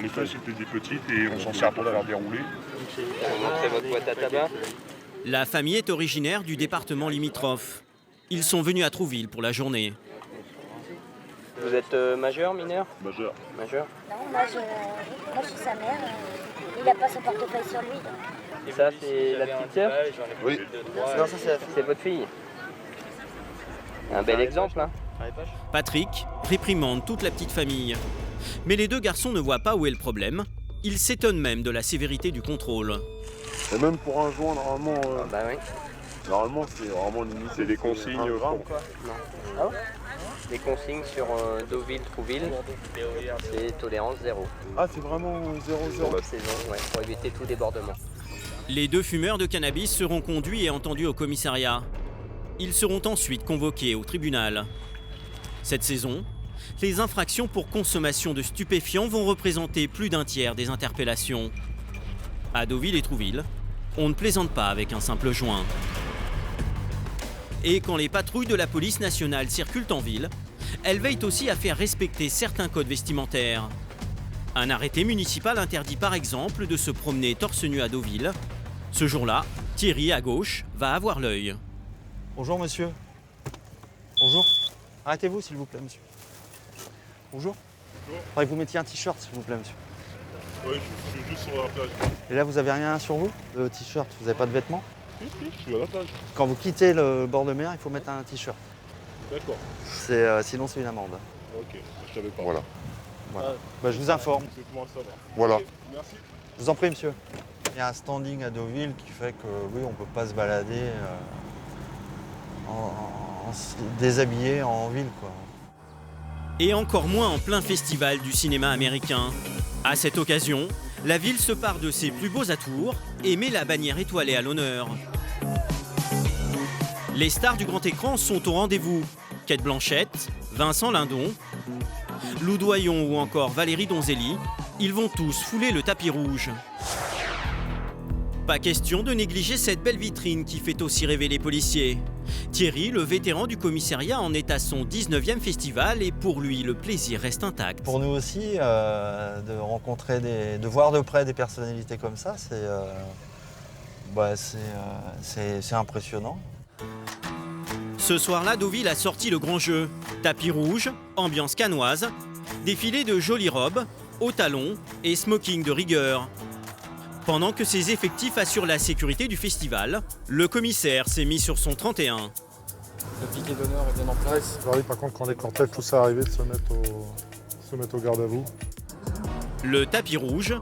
Les feuilles, c'était des petites et on s'en sert pour faire dérouler. Vous montrez votre boîte à tabac. La famille est originaire du département limitrophe. Ils sont venus à Trouville pour la journée. Vous êtes majeur, mineur? Majeur. Majeur? Non, moi je suis sa mère. Il n'a pas son portefeuille sur lui. Donc. Et ça, c'est la petite sœur? Oui. Non, ça, c'est votre fille. Un bel exemple, hein. Patrick réprimande toute la petite famille. Mais les deux garçons ne voient pas où est le problème. Ils s'étonnent même de la sévérité du contrôle. Et même pour un joint, normalement... bah oui. Normalement, c'est vraiment limité. C'est des consignes quoi? Non. Ah ouais? Les consignes sur Deauville, Trouville, c'est tolérance zéro. Ah, c'est vraiment 0-0. C'est bon, ouais, pour éviter tout débordement. Les deux fumeurs de cannabis seront conduits et entendus au commissariat. Ils seront ensuite convoqués au tribunal. Cette saison, les infractions pour consommation de stupéfiants vont représenter plus d'un tiers des interpellations. À Deauville et Trouville, on ne plaisante pas avec un simple joint. Et quand les patrouilles de la police nationale circulent en ville, elle veille aussi à faire respecter certains codes vestimentaires. Un arrêté municipal interdit par exemple de se promener torse nu à Deauville. Ce jour-là, Thierry, à gauche, va avoir l'œil. Bonjour monsieur. Bonjour. Arrêtez-vous s'il vous plaît monsieur. Bonjour. Bonjour. Faudrait que vous mettiez un t-shirt s'il vous plaît monsieur. Oui, je suis juste sur la plage. Et là vous avez rien sur vous? Le t-shirt, vous n'avez pas de vêtements? Si, je suis à la plage. Quand vous quittez le bord de mer, il faut mettre un t-shirt. D'accord. Sinon c'est une amende. Ok, je savais pas. Voilà. Bah, je vous informe. C'est pour moi ça va. Voilà. Ok, merci. Je vous en prie monsieur. Il y a un standing à Deauville qui fait que oui, on ne peut pas se balader déshabillé en ville, quoi. Et encore moins en plein festival du cinéma américain. À cette occasion, la ville se pare de ses plus beaux atours et met la bannière étoilée à l'honneur. Les stars du grand écran sont au rendez-vous. Cate Blanchett, Vincent Lindon, Lou Doyon ou encore Valérie Donzelli, ils vont tous fouler le tapis rouge. Pas question de négliger cette belle vitrine qui fait aussi rêver les policiers. Thierry, le vétéran du commissariat, en est à son 19e festival et pour lui, le plaisir reste intact. Pour nous aussi, de rencontrer, de voir de près des personnalités comme ça, c'est impressionnant. Ce soir-là, Deauville a sorti le grand jeu. Tapis rouge, ambiance cannoise, défilé de jolies robes, hauts talons et smoking de rigueur. Pendant que ses effectifs assurent la sécurité du festival, le commissaire s'est mis sur son 31. Le piquet d'honneur est bien en place. Oui, par contre, quand les cortèges, tout ça arrivait, de se mettre au garde à vous. Le tapis rouge,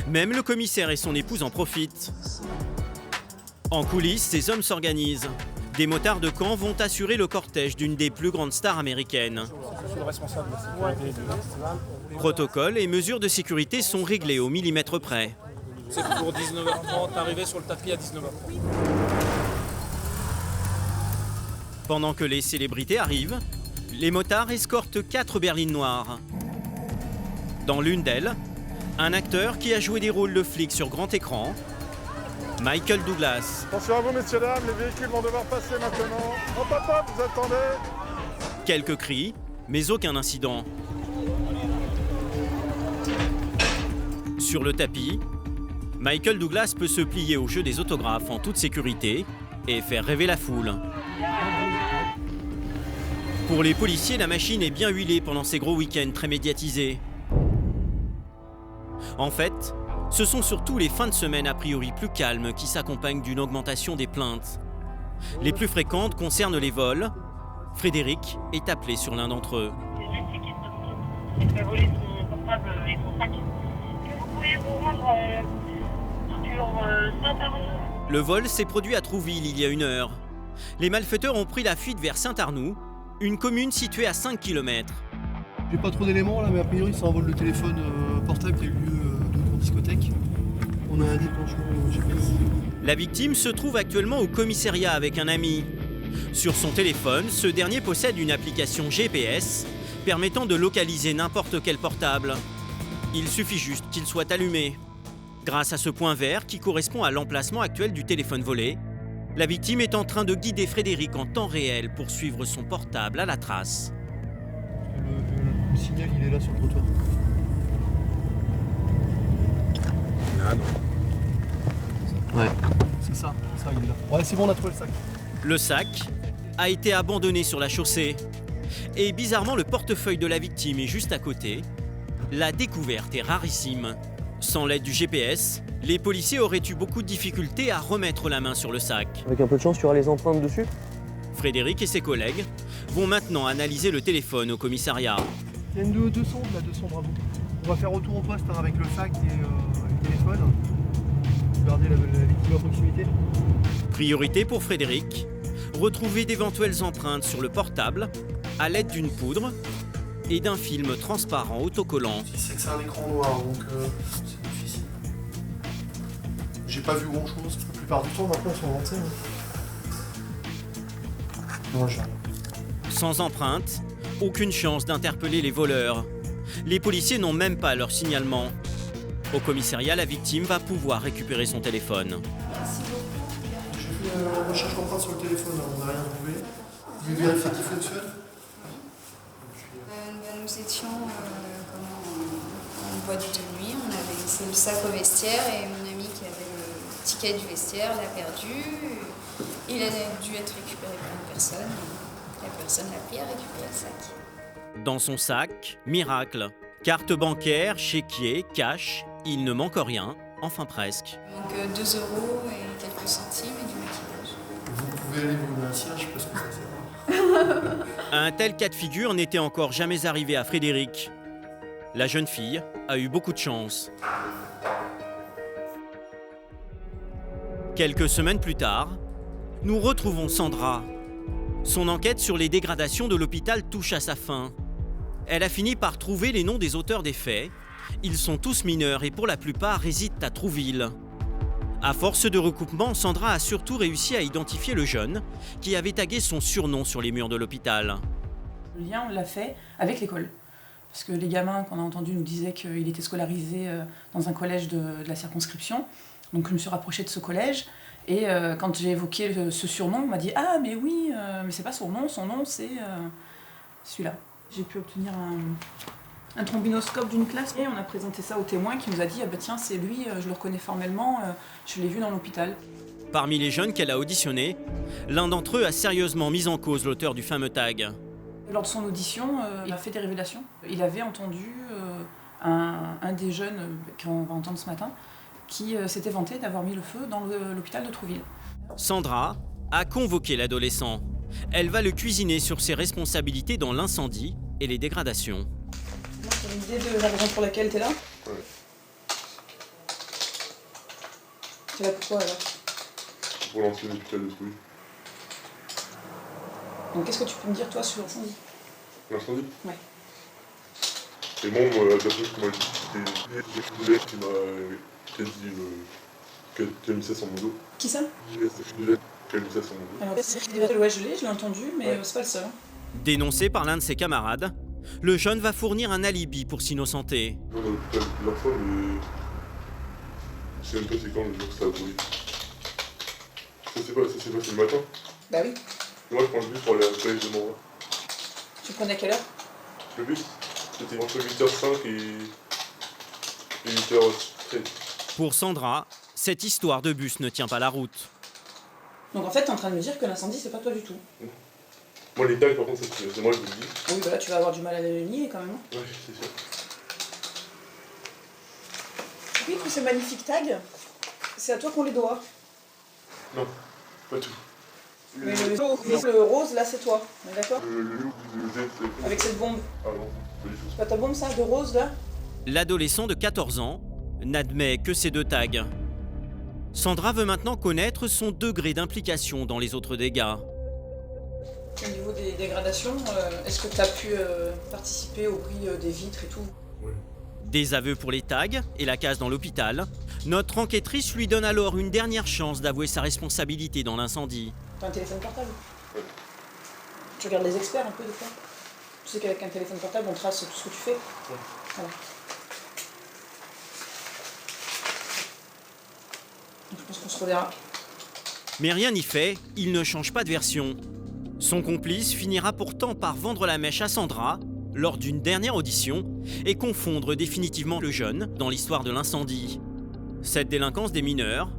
même le commissaire et son épouse en profitent. En coulisses, ces hommes s'organisent. Des motards de camp vont assurer le cortège d'une des plus grandes stars américaines. Je suis le responsable de la sécurité du festival. Protocoles et mesures de sécurité sont réglés au millimètre près. C'est pour 19h30, arriver sur le tapis à 19h30. Pendant que les célébrités arrivent, les motards escortent 4 berlines noires. Dans l'une d'elles, un acteur qui a joué des rôles de flic sur grand écran, Michael Douglas. Attention à vous, messieurs, dames, les véhicules vont devoir passer maintenant. Hop, hop, hop, vous attendez. Quelques cris, mais aucun incident. Sur le tapis, Michael Douglas peut se plier au jeu des autographes en toute sécurité et faire rêver la foule. Pour les policiers, la machine est bien huilée pendant ces gros week-ends très médiatisés. En fait, ce sont surtout les fins de semaine a priori plus calmes qui s'accompagnent d'une augmentation des plaintes. Les plus fréquentes concernent les vols. Frédéric est appelé sur l'un d'entre eux. Il fait voler son portable et son sac. Vous pouvez vous rendre sur Saint-Arnaud. Le vol s'est produit à Trouville il y a 1 heure. Les malfaiteurs ont pris la fuite vers Saint-Arnoux, une commune située à 5 km. J'ai pas trop d'éléments là, mais a priori c'est un vol de téléphone portable qui a eu lieu devant discothèque. On a un déclenchement GPS. La victime se trouve actuellement au commissariat avec un ami. Sur son téléphone, ce dernier possède une application GPS permettant de localiser n'importe quel portable. Il suffit juste qu'il soit allumé. Grâce à ce point vert qui correspond à l'emplacement actuel du téléphone volé, la victime est en train de guider Frédéric en temps réel pour suivre son portable à la trace. Le signal, il est là sur le trottoir. Ah non. Ouais. C'est ça, il est là. Ouais, c'est bon, on a trouvé le sac. Le sac a été abandonné sur la chaussée. Et bizarrement, le portefeuille de la victime est juste à côté. La découverte est rarissime. Sans l'aide du GPS, les policiers auraient eu beaucoup de difficultés à remettre la main sur le sac. Avec un peu de chance, tu auras les empreintes dessus. Frédéric et ses collègues vont maintenant analyser le téléphone au commissariat. Il y a une 200 là, 200 bravo. On va faire retour au poste avec le sac et le téléphone. Garder la victime à proximité. Priorité pour Frédéric, retrouver d'éventuelles empreintes sur le portable à l'aide d'une poudre et d'un film transparent autocollant. C'est que c'est un écran noir, donc c'est difficile. J'ai pas vu grand chose. La plupart du temps, maintenant, ils sont avancés. Non, j'ai rien. Sans empreinte, aucune chance d'interpeller les voleurs. Les policiers n'ont même pas leur signalement. Au commissariat, la victime va pouvoir récupérer son téléphone. J'ai fait une recherche d'empreintes sur le téléphone, on n'a rien trouvé. Vous vérifiez qu'il fonctionne. nous étions en boîte de nuit, on avait laissé le sac au vestiaire et mon ami qui avait le ticket du vestiaire l'a perdu. Il a dû être récupéré par une personne. La personne l'a pris à récupérer le sac. Dans son sac, miracle. Carte bancaire, chéquier, cash, il ne manque rien, enfin presque. Donc 2 € et quelques centimes et du maquillage. Vous pouvez aller vous maquillage parce que ça c'est rare. Un tel cas de figure n'était encore jamais arrivé à Frédéric. La jeune fille a eu beaucoup de chance. Quelques semaines plus tard, nous retrouvons Sandra. Son enquête sur les dégradations de l'hôpital touche à sa fin. Elle a fini par trouver les noms des auteurs des faits. Ils sont tous mineurs et pour la plupart résident à Trouville. À force de recoupement, Sandra a surtout réussi à identifier le jeune qui avait tagué son surnom sur les murs de l'hôpital. Le lien, on l'a fait avec l'école. Parce que les gamins qu'on a entendus nous disaient qu'il était scolarisé dans un collège de la circonscription. Donc je me suis rapprochée de ce collège. Et quand j'ai évoqué ce surnom, on m'a dit « Ah, mais oui, mais c'est pas son nom c'est celui-là ». J'ai pu obtenir un trombinoscope d'une classe et on a présenté ça au témoin qui nous a dit « Ah bah tiens, c'est lui, je le reconnais formellement, je l'ai vu dans l'hôpital ». Parmi les jeunes qu'elle a auditionnés, l'un d'entre eux a sérieusement mis en cause l'auteur du fameux tag. Lors de son audition, il a fait des révélations. Il avait entendu un des jeunes qu'on va entendre ce matin qui s'était vanté d'avoir mis le feu dans l'hôpital de Trouville. Sandra a convoqué l'adolescent. Elle va le cuisiner sur ses responsabilités dans l'incendie et les dégradations. Tu as une idée de la raison pour laquelle tu es là ? Ouais. Tu es là pourquoi alors ? Pour lancer l'hôpital de Trouville. Donc qu'est-ce que tu peux me dire toi sur l'incendie ? L'incendie ? Ouais. Et bon, d'après ce qu'on m'a dit, c'était Juliette qui a dit qu'elle me sur mon dos. Qui ça ? Juliette qu'elle me sur mon dos. Alors, ouais, je l'ai entendu, mais ouais. C'est pas le seul. Dénoncé par l'un de ses camarades, le jeune va fournir un alibi pour s'innocenter. Je vais dans l'hôpital plusieurs fois, mais je sais même pas c'est quand le jour que ça a brûlé. Ça s'est passé le matin. Bah oui. Moi je prends le bus pour aller à la collège de Montréal. Tu prenais à quelle heure ? Le bus, c'était entre 8h05 et 8h13. Pour Sandra, cette histoire de bus ne tient pas la route. Donc en fait, t'es en train de me dire que l'incendie, c'est pas toi du tout. Moi les tags par contre, c'est moi je vous le dis. Oui, bah là tu vas avoir du mal à le nier quand même. Oui, c'est sûr. Oui, tous ces magnifiques tags, c'est à toi qu'on les doit. Non, pas tout. Mais le rose, là, c'est toi, on est d'accord ? Le loup, c'est... Avec cette bombe. Ah non, pas du tout. C'est pas ta bombe, ça, de rose, là ? L'adolescent de 14 ans n'admet que ces 2 tags. Sandra veut maintenant connaître son degré d'implication dans les autres dégâts. Au niveau des dégradations, est-ce que tu as pu participer au bris des vitres et tout ? Oui. Des aveux pour les tags et la case dans l'hôpital. Notre enquêtrice lui donne alors une dernière chance d'avouer sa responsabilité dans l'incendie. T'as un téléphone portable ? Oui. Tu regardes les experts un peu des fois ? Tu sais qu'avec un téléphone portable, on trace tout ce que tu fais ? Oui. Voilà. Donc, je pense qu'on se reverra. Mais rien n'y fait, il ne change pas de version. Son complice finira pourtant par vendre la mèche à Sandra lors d'une dernière audition et confondre définitivement le jeune dans l'histoire de l'incendie. Cette délinquance des mineurs,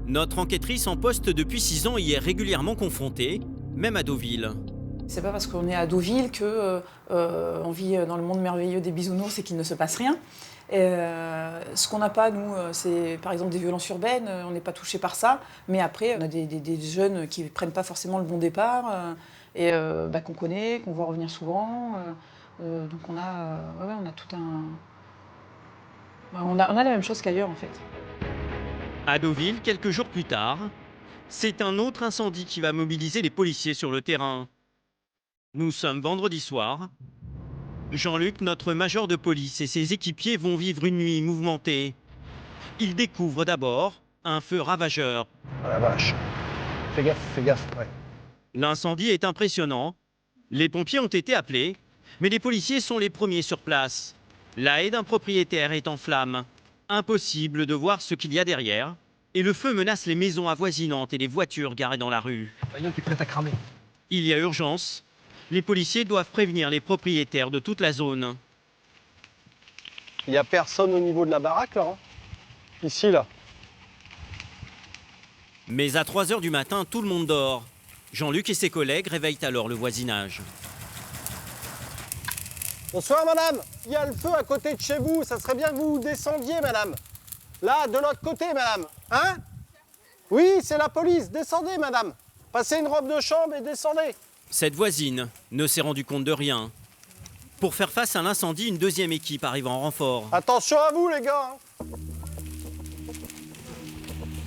notre enquêtrice en poste depuis 6 ans y est régulièrement confrontée, même à Deauville. C'est pas parce qu'on est à Deauville qu'on vit dans le monde merveilleux des bisounours et qu'il ne se passe rien. Ce qu'on n'a pas, nous, c'est par exemple des violences urbaines, on n'est pas touché par ça, mais après, on a des jeunes qui ne prennent pas forcément le bon départ, qu'on connaît, qu'on voit revenir souvent. Donc on a tout un... On a la même chose qu'ailleurs, en fait. À Deauville, quelques jours plus tard, c'est un autre incendie qui va mobiliser les policiers sur le terrain. Nous sommes vendredi soir. Jean-Luc, notre major de police, et ses équipiers vont vivre une nuit mouvementée. Ils découvrent d'abord un feu ravageur. Oh la vache. Fais gaffe, ouais. L'incendie est impressionnant. Les pompiers ont été appelés, mais les policiers sont les premiers sur place. La haie d'un propriétaire est en flammes. Impossible de voir ce qu'il y a derrière. Et le feu menace les maisons avoisinantes et les voitures garées dans la rue. Voyons qui est prêt à cramer. Il y a urgence. Les policiers doivent prévenir les propriétaires de toute la zone. Il n'y a personne au niveau de la baraque, là, hein. Ici, là. Mais à 3 h du matin, tout le monde dort. Jean-Luc et ses collègues réveillent alors le voisinage. Bonsoir, madame. Il y a le feu à côté de chez vous. Ça serait bien que vous descendiez, madame. Là, de l'autre côté, madame. Hein? Oui, c'est la police. Descendez, madame. Passez une robe de chambre et descendez. Cette voisine ne s'est rendue compte de rien. Pour faire face à l'incendie, une deuxième équipe arrive en renfort. Attention à vous, les gars. Vous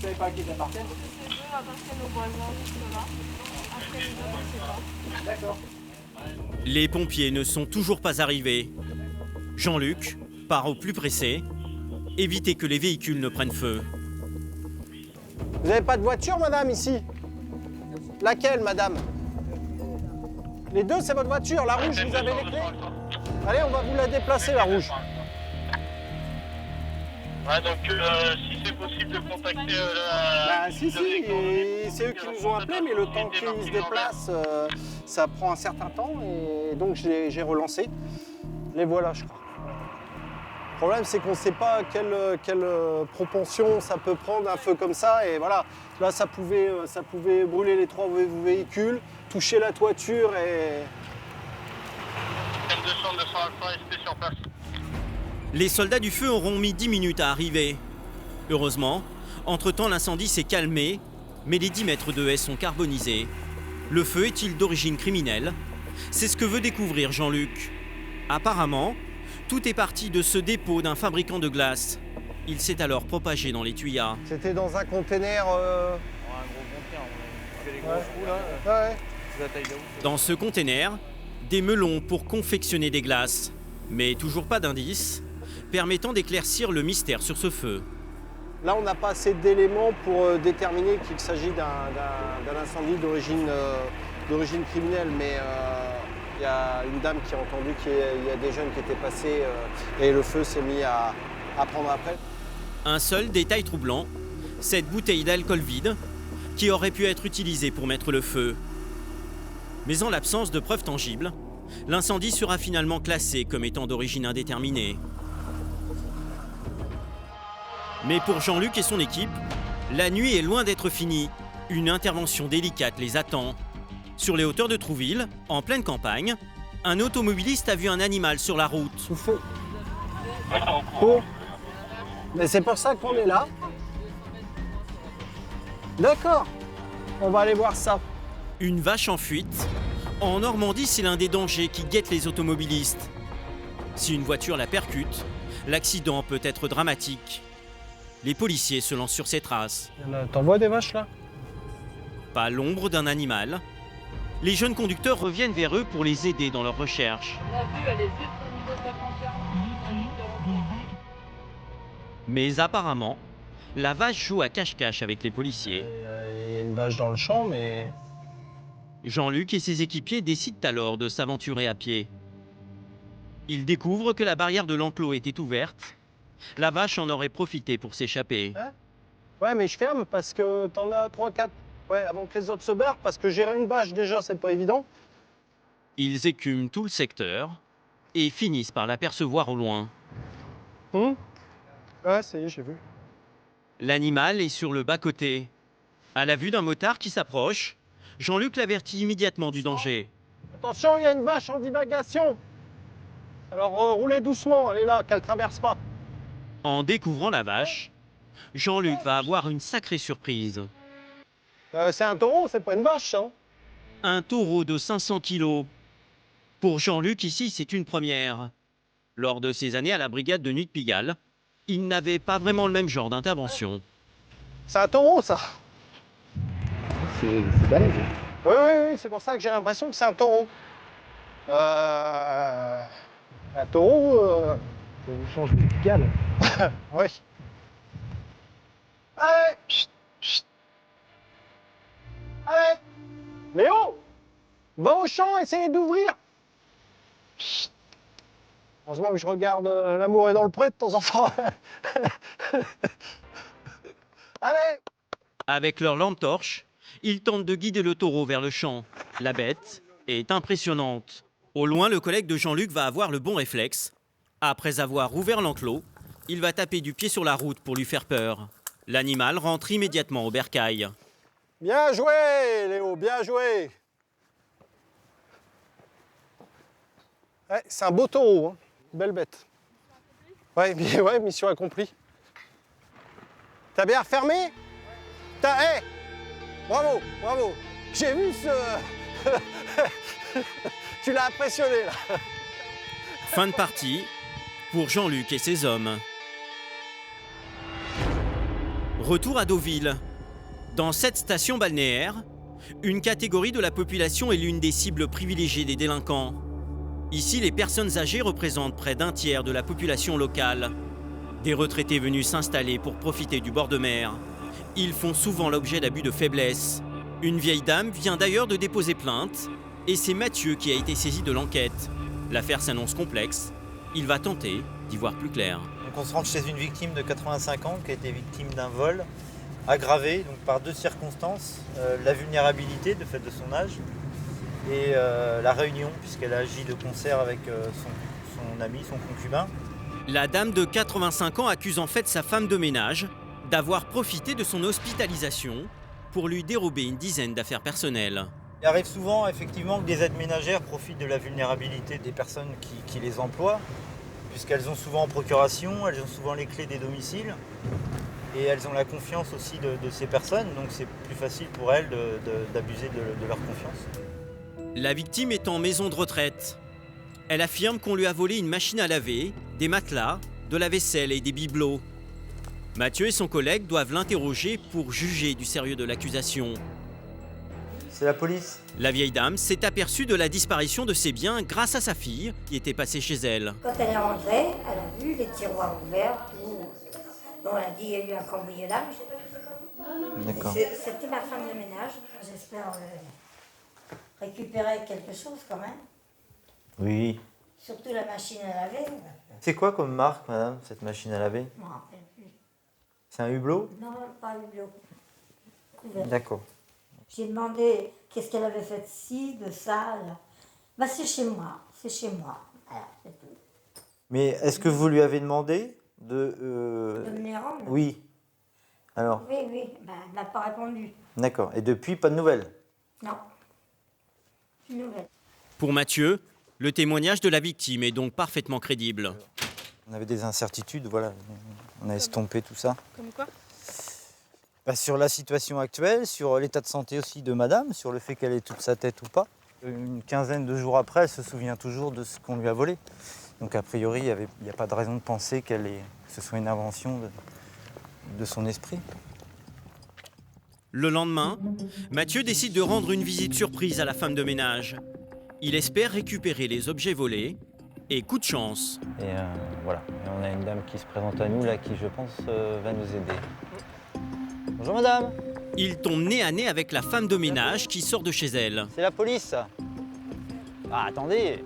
savez pas à qui ça appartient? D'accord. Les pompiers ne sont toujours pas arrivés. Jean-Luc part au plus pressé, éviter que les véhicules ne prennent feu. Vous n'avez pas de voiture, madame, ici? Laquelle, madame? Les deux, c'est votre voiture. La rouge, vous avez les clés? Allez, on va vous la déplacer, la rouge. Ouais, donc si c'est possible de contacter la... Bah si, et c'est eux qui nous ont appelés, mais le temps qu'ils se déplacent, ça prend un certain temps, et donc j'ai relancé. Les voilà, je crois. Le problème, c'est qu'on ne sait pas quelle propension ça peut prendre un feu comme ça, et voilà. Là, ça pouvait brûler les 3 véhicules, toucher la toiture, et... sur place. Les soldats du feu auront mis 10 minutes à arriver. Heureusement, entre-temps, l'incendie s'est calmé, mais les 10 mètres de haies sont carbonisés. Le feu est-il d'origine criminelle? C'est ce que veut découvrir Jean-Luc. Apparemment, tout est parti de ce dépôt d'un fabricant de glace. Il s'est alors propagé dans les tuyas. C'était dans un container... Un gros conteneur, on fait les gros trous là. Ouais. C'est la taille de ouf. Dans ce container, des melons pour confectionner des glaces. Mais toujours pas d'indices permettant d'éclaircir le mystère sur ce feu. Là, on n'a pas assez d'éléments pour déterminer qu'il s'agit d'un incendie d'origine criminelle, mais il y a une dame qui a entendu qu'il y a des jeunes qui étaient passés et le feu s'est mis à prendre après. Un seul détail troublant, cette bouteille d'alcool vide qui aurait pu être utilisée pour mettre le feu. Mais en l'absence de preuves tangibles, l'incendie sera finalement classé comme étant d'origine indéterminée. Mais pour Jean-Luc et son équipe, la nuit est loin d'être finie. Une intervention délicate les attend. Sur les hauteurs de Trouville, en pleine campagne, un automobiliste a vu un animal sur la route. Mais c'est pour ça qu'on est là. D'accord. On va aller voir ça. Une vache en fuite. En Normandie, c'est l'un des dangers qui guettent les automobilistes. Si une voiture la percute, l'accident peut être dramatique. Les policiers se lancent sur ses traces. T'en vois des vaches là? Pas l'ombre d'un animal. Les jeunes conducteurs reviennent vers eux pour les aider dans leur recherche. La vue, elle est juste au niveau de la frontière. Mais apparemment, la vache joue à cache-cache avec les policiers. Il y a une vache dans le champ, mais... Jean-Luc et ses équipiers décident alors de s'aventurer à pied. Ils découvrent que la barrière de l'enclos était ouverte. La vache en aurait profité pour s'échapper. Hein? Ouais, mais je ferme parce que t'en as 3-4. Ouais, avant que les autres se barrent, parce que gérer une vache, déjà, c'est pas évident. Ils écument tout le secteur et finissent par l'apercevoir au loin. Ouais, ça y est, j'ai vu. L'animal est sur le bas-côté. À la vue d'un motard qui s'approche, Jean-Luc l'avertit immédiatement du danger. Attention, il y a une vache en divagation. Alors, roulez doucement, elle est là, qu'elle traverse pas. En découvrant la vache, Jean-Luc va avoir une sacrée surprise. C'est un taureau, c'est pas une vache, hein. Un taureau de 500 kilos. Pour Jean-Luc, ici, c'est une première. Lors de ses années à la brigade de nuit de Pigalle, il n'avait pas vraiment le même genre d'intervention. C'est un taureau, ça. C'est balèze. Oui, c'est pour ça que j'ai l'impression que c'est un taureau. Un taureau... Ça vous change de Pigalle. Oui. Allez, chut, chut. Allez, Léo, va au champ, essayez d'ouvrir. Chut. Heureusement que je regarde L'amour est dans le pré de temps en temps. Allez. Avec leur lampe torche, ils tentent de guider le taureau vers le champ. La bête est impressionnante. Au loin, le collègue de Jean-Luc va avoir le bon réflexe. Après avoir ouvert l'enclos, il va taper du pied sur la route pour lui faire peur. L'animal rentre immédiatement au bercail. Bien joué, Léo, bien joué. Ouais, c'est un beau taureau, hein. Belle bête. Ouais, mission accomplie. T'as bien refermé? Hey, bravo, bravo. J'ai vu ce... Tu l'as impressionné, là. Fin de partie pour Jean-Luc et ses hommes. Retour à Deauville. Dans cette station balnéaire, une catégorie de la population est l'une des cibles privilégiées des délinquants. Ici, les personnes âgées représentent près d'un tiers de la population locale. Des retraités venus s'installer pour profiter du bord de mer. Ils font souvent l'objet d'abus de faiblesse. Une vieille dame vient d'ailleurs de déposer plainte et c'est Mathieu qui a été saisi de l'enquête. L'affaire s'annonce complexe. Il va tenter d'y voir plus clair. Donc on se rend chez une victime de 85 ans qui a été victime d'un vol aggravé donc par deux circonstances. La vulnérabilité de fait de son âge et la réunion puisqu'elle a agi de concert avec son ami, son concubin. La dame de 85 ans accuse en fait sa femme de ménage d'avoir profité de son hospitalisation pour lui dérober une dizaine d'affaires personnelles. Il arrive souvent effectivement que des aides ménagères profitent de la vulnérabilité des personnes qui les emploient, puisqu'elles ont souvent en procuration, elles ont souvent les clés des domiciles et elles ont la confiance aussi de ces personnes, donc c'est plus facile pour elles d'abuser de leur confiance. La victime est en maison de retraite. Elle affirme qu'on lui a volé une machine à laver, des matelas, de la vaisselle et des bibelots. Mathieu et son collègue doivent l'interroger pour juger du sérieux de l'accusation. C'est la police. La vieille dame s'est aperçue de la disparition de ses biens grâce à sa fille qui était passée chez elle. Quand elle est rentrée, elle a vu les tiroirs ouverts. Bon, elle a dit qu'il y a eu un cambriolage. D'accord. C'était ma femme de ménage. J'espère récupérer quelque chose quand même. Oui. Surtout la machine à laver. C'est quoi comme marque, madame, cette machine à laver? Je ne me rappelle plus. C'est un hublot? Non, pas hublot. Couvert. D'accord. J'ai demandé qu'est-ce qu'elle avait fait de ci, de ça. Bah, c'est chez moi, c'est chez moi. Voilà, c'est tout. Mais est-ce que vous lui avez demandé de me les rendre? Oui. Alors? Oui, bah, elle n'a pas répondu. D'accord. Et depuis, pas de nouvelles? Non. Plus de nouvelles. Pour Mathieu, le témoignage de la victime est donc parfaitement crédible. On avait des incertitudes, voilà. On a estompé tout ça. Comme quoi? Bah, sur la situation actuelle, sur l'état de santé aussi de madame, sur le fait qu'elle ait toute sa tête ou pas. Une quinzaine de jours après, elle se souvient toujours de ce qu'on lui a volé. Donc a priori, il n'y a pas de raison de penser que ce soit une invention de son esprit. Le lendemain, Mathieu décide de rendre une visite surprise à la femme de ménage. Il espère récupérer les objets volés et coup de chance. Et voilà, et on a une dame qui se présente à nous là qui je pense va nous aider. Bonjour madame. Il tombe nez à nez avec la femme de ménage qui sort de chez elle. C'est la police ça. Ah attendez,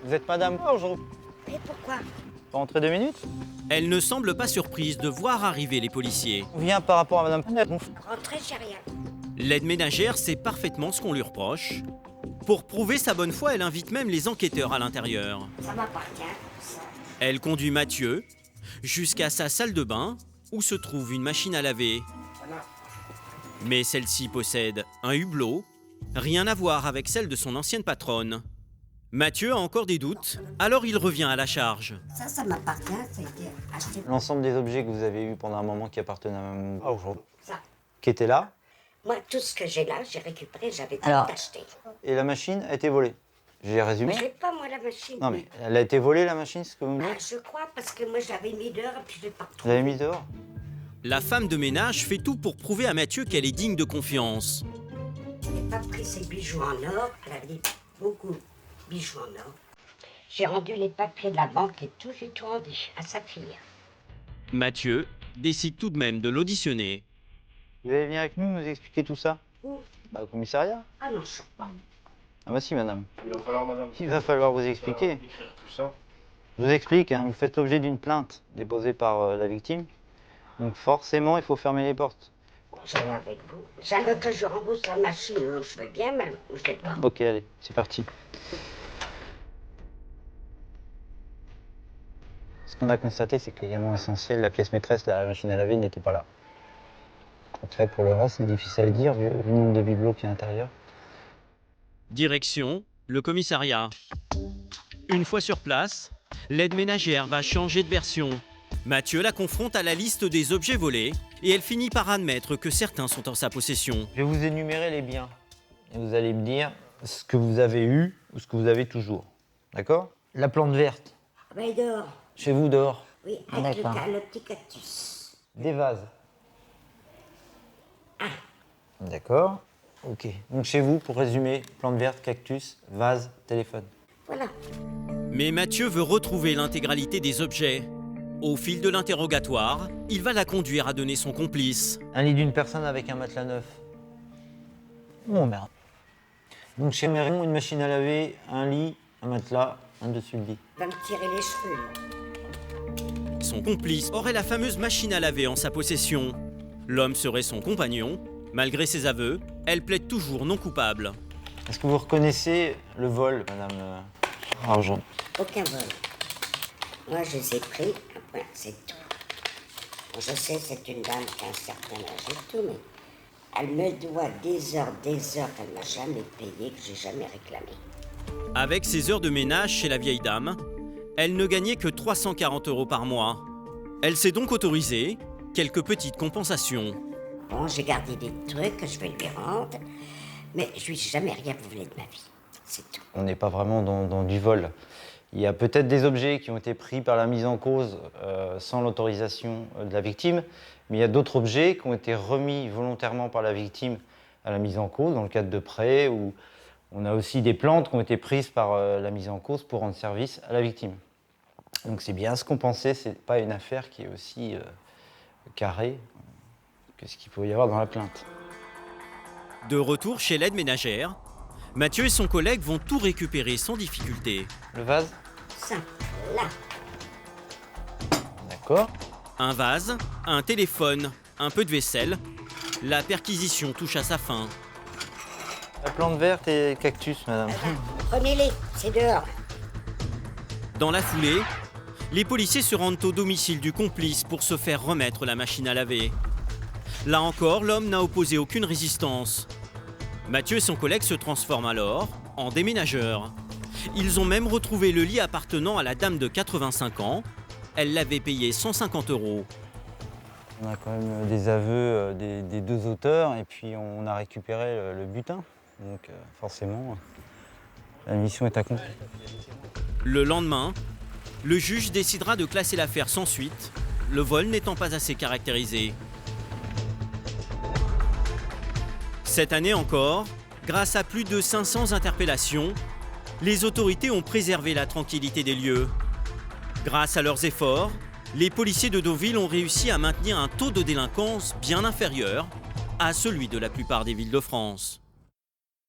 vous êtes madame Bonjour. Mais pourquoi? Pas rentrer 2 minutes? Elle ne semble pas surprise de voir arriver les policiers. On vient par rapport à madame. Rentrez, j'ai rien. L'aide ménagère sait parfaitement ce qu'on lui reproche. Pour prouver sa bonne foi, elle invite même les enquêteurs à l'intérieur. Ça m'appartient. Elle conduit Mathieu jusqu'à sa salle de bain où se trouve une machine à laver. Mais celle-ci possède un hublot, rien à voir avec celle de son ancienne patronne. Mathieu a encore des doutes, alors il revient à la charge. Ça m'appartient, ça a été acheté. L'ensemble des objets que vous avez eus pendant un moment qui appartenaient à madame aujourd'hui. Ça. Qui étaient là. Moi, tout ce que j'ai là, j'ai récupéré, j'avais tout acheté. Et la machine a été volée. J'ai résumé. Mais j'ai pas, moi, la machine. Non mais elle a été volée la machine, c'est ce que vous me dites? Je crois, parce que moi, j'avais mis dehors et puis je l'ai pas Vous retrouvé. l'avez mis dehors? La femme de ménage fait tout pour prouver à Mathieu qu'elle est digne de confiance. Je n'ai pas pris ses bijoux en or, elle avait beaucoup de bijoux en or. J'ai rendu les papiers de la banque et tout, j'ai tout rendu à sa fille. Mathieu décide tout de même de l'auditionner. Vous allez venir avec nous nous expliquer tout ça? Où? Bah, au commissariat. Ah non, je sais pas. Ah bah si madame. Il va falloir, madame. Il va falloir vous expliquer. Tout ça. Je vous explique, hein, vous faites l'objet d'une plainte déposée par la victime. Donc forcément, il faut fermer les portes. j'allais avec vous. J'allais que je rembourse la machine, je veux bien, mais je sais pas. Ok, allez, c'est parti. Ce qu'on a constaté, c'est que l'élément essentiel, la pièce maîtresse de la machine à laver, n'était pas là. Après, pour le reste, c'est difficile à dire, vu le nombre de bibelots qui est à l'intérieur. Direction, le commissariat. Une fois sur place, l'aide ménagère va changer de version. Mathieu la confronte à la liste des objets volés et elle finit par admettre que certains sont en sa possession. Je vais vous énumérer les biens. Et vous allez me dire ce que vous avez eu ou ce que vous avez toujours. D'accord? La plante verte. Ah ben dehors. Chez vous, dehors? Oui, avec le petit cactus. Des vases. D'accord. Ok. Donc chez vous, pour résumer, plante verte, cactus, vase, téléphone. Voilà. Mais Mathieu veut retrouver l'intégralité des objets. Au fil de l'interrogatoire, il va la conduire à donner son complice. Un lit d'une personne avec un matelas neuf. Oh merde. Donc chez Mérion, une machine à laver, un lit, un matelas, un dessus le lit. Va me tirer les cheveux, là. Son complice aurait la fameuse machine à laver en sa possession. L'homme serait son compagnon. Malgré ses aveux, elle plaide toujours non coupable. Est-ce que vous reconnaissez le vol, madame Argent? Aucun vol. Moi, je les ai pris, après, c'est tout. Bon, je sais, c'est une dame qui a un certain âge et tout, mais elle me doit des heures qu'elle m'a jamais payé, que j'ai jamais réclamé. Avec ses heures de ménage chez la vieille dame, elle ne gagnait que 340 € par mois. Elle s'est donc autorisée quelques petites compensations. Bon, j'ai gardé des trucs que je vais lui rendre, mais je lui ai jamais rien volé de ma vie. C'est tout. On n'est pas vraiment dans du vol. Il y a peut-être des objets qui ont été pris par la mise en cause sans l'autorisation de la victime, mais il y a d'autres objets qui ont été remis volontairement par la victime à la mise en cause, dans le cadre de prêts, ou on a aussi des plantes qui ont été prises par la mise en cause pour rendre service à la victime. Donc c'est bien ce qu'on pensait, c'est pas une affaire qui est aussi carrée que ce qu'il peut y avoir dans la plainte. De retour chez l'aide ménagère, Mathieu et son collègue vont tout récupérer sans difficulté. Le vase? Ça, là. D'accord. Un vase, un téléphone, un peu de vaisselle. La perquisition touche à sa fin. La plante verte et cactus, madame. Prenez-les, c'est dehors. Dans la foulée, les policiers se rendent au domicile du complice pour se faire remettre la machine à laver. Là encore, l'homme n'a opposé aucune résistance. Mathieu et son collègue se transforment alors en déménageurs. Ils ont même retrouvé le lit appartenant à la dame de 85 ans. Elle l'avait payé 150 €. On a quand même des aveux des deux auteurs et puis on a récupéré le butin. Donc forcément, la mission est accomplie. Le lendemain, le juge décidera de classer l'affaire sans suite, le vol n'étant pas assez caractérisé. Cette année encore, grâce à plus de 500 interpellations, les autorités ont préservé la tranquillité des lieux. Grâce à leurs efforts, les policiers de Deauville ont réussi à maintenir un taux de délinquance bien inférieur à celui de la plupart des villes de France.